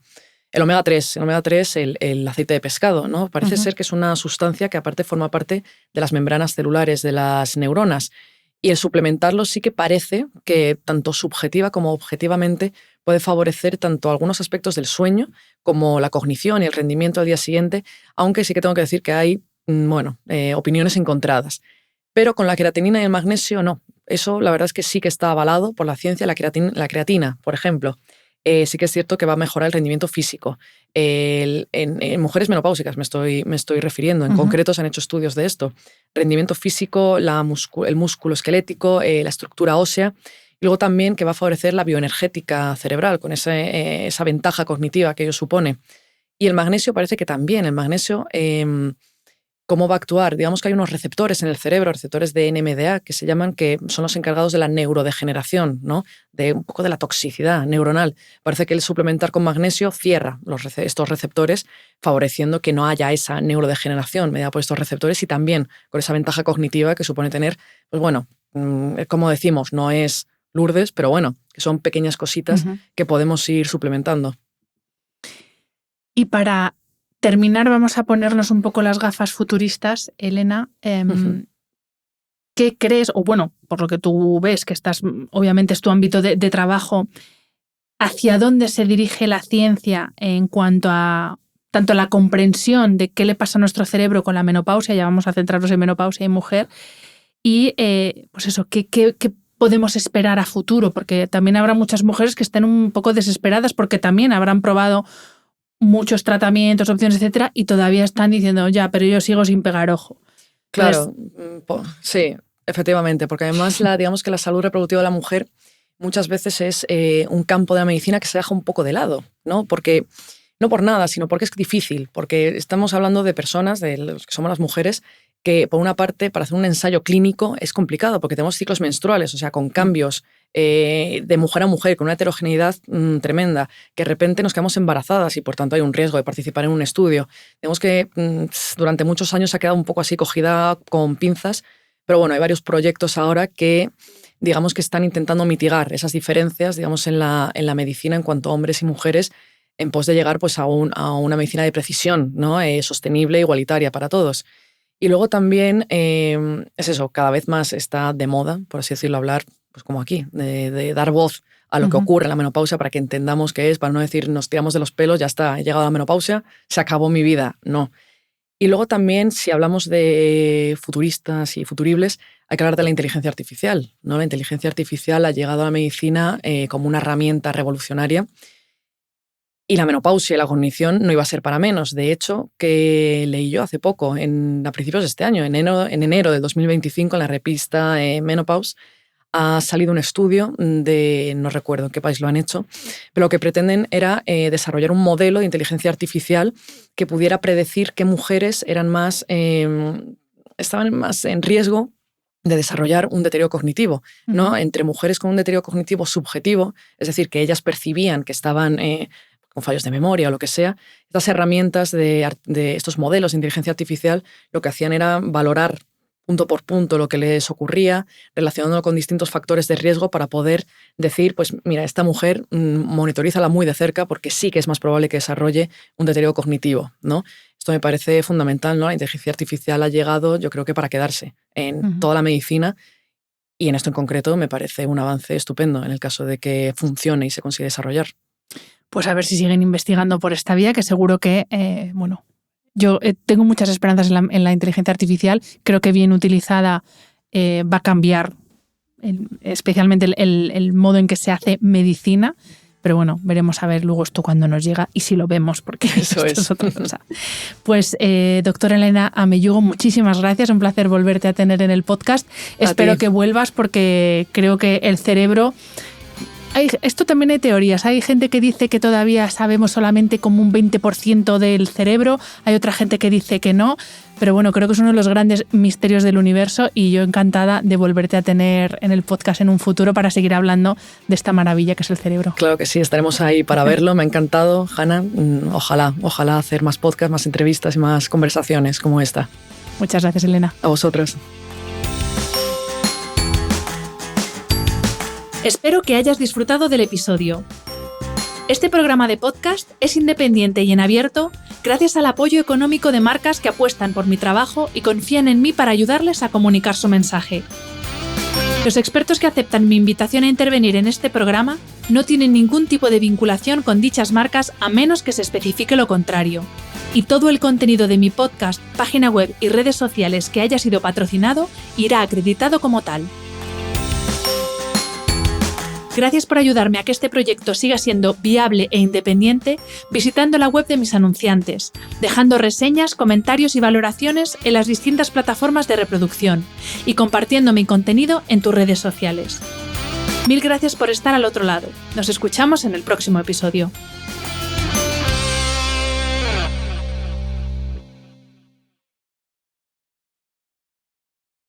El omega 3, el aceite de pescado, ¿no? Parece ser que es una sustancia que aparte forma parte de las membranas celulares de las neuronas. Y el suplementarlo sí que parece que tanto subjetiva como objetivamente puede favorecer tanto algunos aspectos del sueño como la cognición y el rendimiento al día siguiente, aunque sí que tengo que decir que hay, opiniones encontradas. Pero con la creatinina y el magnesio no. Eso la verdad es que sí que está avalado por la ciencia. La creatina, por ejemplo, sí que es cierto que va a mejorar el rendimiento físico. En mujeres menopáusicas me estoy refiriendo. En concreto se han hecho estudios de esto. Rendimiento físico, el músculo esquelético, la estructura ósea. Y luego también que va a favorecer la bioenergética cerebral con esa ventaja cognitiva que ello supone. Y el magnesio parece que también. El magnesio, ¿cómo va a actuar? Digamos que hay unos receptores en el cerebro, receptores de NMDA, que se llaman, que son los encargados de la neurodegeneración, ¿no? De un poco de la toxicidad neuronal. Parece que el suplementar con magnesio cierra estos receptores, favoreciendo que no haya esa neurodegeneración mediada por estos receptores y también con esa ventaja cognitiva que supone tener, pues bueno, como decimos, no es Lourdes, pero bueno, que son pequeñas cositas que podemos ir suplementando. Y para terminar, vamos a ponernos un poco las gafas futuristas, Elena. ¿Qué crees? O bueno, por lo que tú ves, que obviamente es tu ámbito de trabajo, ¿hacia dónde se dirige la ciencia en cuanto a tanto la comprensión de qué le pasa a nuestro cerebro con la menopausia? Ya vamos a centrarnos en menopausia y mujer. Y pues eso, ¿qué podemos esperar a futuro? Porque también habrá muchas mujeres que estén un poco desesperadas porque también habrán probado muchos tratamientos, opciones, etcétera, y todavía están diciendo, ya, pero yo sigo sin pegar ojo. Claro, sí, efectivamente, porque además digamos que la salud reproductiva de la mujer muchas veces es un campo de la medicina que se deja un poco de lado, ¿no? Porque, no por nada, sino porque es difícil, porque estamos hablando de personas, de los que somos las mujeres, que por una parte para hacer un ensayo clínico es complicado porque tenemos ciclos menstruales, o sea, con cambios de mujer a mujer, con una heterogeneidad tremenda, que de repente nos quedamos embarazadas y por tanto hay un riesgo de participar en un estudio. Digamos que durante muchos años se ha quedado un poco así cogida con pinzas, pero bueno, hay varios proyectos ahora que digamos que están intentando mitigar esas diferencias, digamos, en la medicina en cuanto a hombres y mujeres, en pos de llegar pues, a una medicina de precisión, ¿no? Sostenible e igualitaria para todos. Y luego también es eso, cada vez más está de moda, por así decirlo, hablar, pues como aquí, de dar voz a lo que ocurre en la menopausia para que entendamos qué es, para no decir nos tiramos de los pelos, ya está, he llegado a la menopausia, se acabó mi vida. No. Y luego también, si hablamos de futuristas y futuribles, hay que hablar de la inteligencia artificial, ¿no? La inteligencia artificial ha llegado a la medicina como una herramienta revolucionaria y la menopausia y la cognición no iba a ser para menos. De hecho, que leí yo hace poco, a principios de este año, en enero del 2025, en la revista Menopause, ha salido un estudio de, no recuerdo en qué país lo han hecho, pero lo que pretenden era desarrollar un modelo de inteligencia artificial que pudiera predecir qué mujeres estaban más en riesgo de desarrollar un deterioro cognitivo, ¿no? Entre mujeres con un deterioro cognitivo subjetivo, es decir, que ellas percibían que estaban con fallos de memoria o lo que sea, estas herramientas de estos modelos de inteligencia artificial lo que hacían era valorar punto por punto lo que les ocurría, relacionándolo con distintos factores de riesgo para poder decir, pues mira, esta mujer monitorízala muy de cerca porque sí que es más probable que desarrolle un deterioro cognitivo, ¿no? Esto me parece fundamental, ¿no? La inteligencia artificial ha llegado, yo creo que para quedarse en toda la medicina y en esto en concreto me parece un avance estupendo en el caso de que funcione y se consiga desarrollar. Pues a ver si siguen investigando por esta vía, que seguro que, yo tengo muchas esperanzas en la inteligencia artificial. Creo que bien utilizada va a cambiar especialmente el modo en que se hace medicina. Pero bueno, veremos a ver luego esto cuando nos llega y si lo vemos, porque esto es otra cosa. Pues, doctora Elena Ameyugo, muchísimas gracias. Un placer volverte a tener en el podcast. Espero que vuelvas porque creo que el cerebro... Esto también hay teorías. Hay gente que dice que todavía sabemos solamente como un 20% del cerebro. Hay otra gente que dice que no. Pero bueno, creo que es uno de los grandes misterios del universo y yo encantada de volverte a tener en el podcast en un futuro para seguir hablando de esta maravilla que es el cerebro. Claro que sí, estaremos ahí para verlo. Me ha encantado, Hanna. Ojalá hacer más podcasts, más entrevistas y más conversaciones como esta. Muchas gracias, Elena. A vosotros. Espero que hayas disfrutado del episodio. Este programa de podcast es independiente y en abierto gracias al apoyo económico de marcas que apuestan por mi trabajo y confían en mí para ayudarles a comunicar su mensaje. Los expertos que aceptan mi invitación a intervenir en este programa no tienen ningún tipo de vinculación con dichas marcas a menos que se especifique lo contrario. Y todo el contenido de mi podcast, página web y redes sociales que haya sido patrocinado irá acreditado como tal. Gracias por ayudarme a que este proyecto siga siendo viable e independiente visitando la web de mis anunciantes, dejando reseñas, comentarios y valoraciones en las distintas plataformas de reproducción y compartiendo mi contenido en tus redes sociales. Mil gracias por estar al otro lado. Nos escuchamos en el próximo episodio.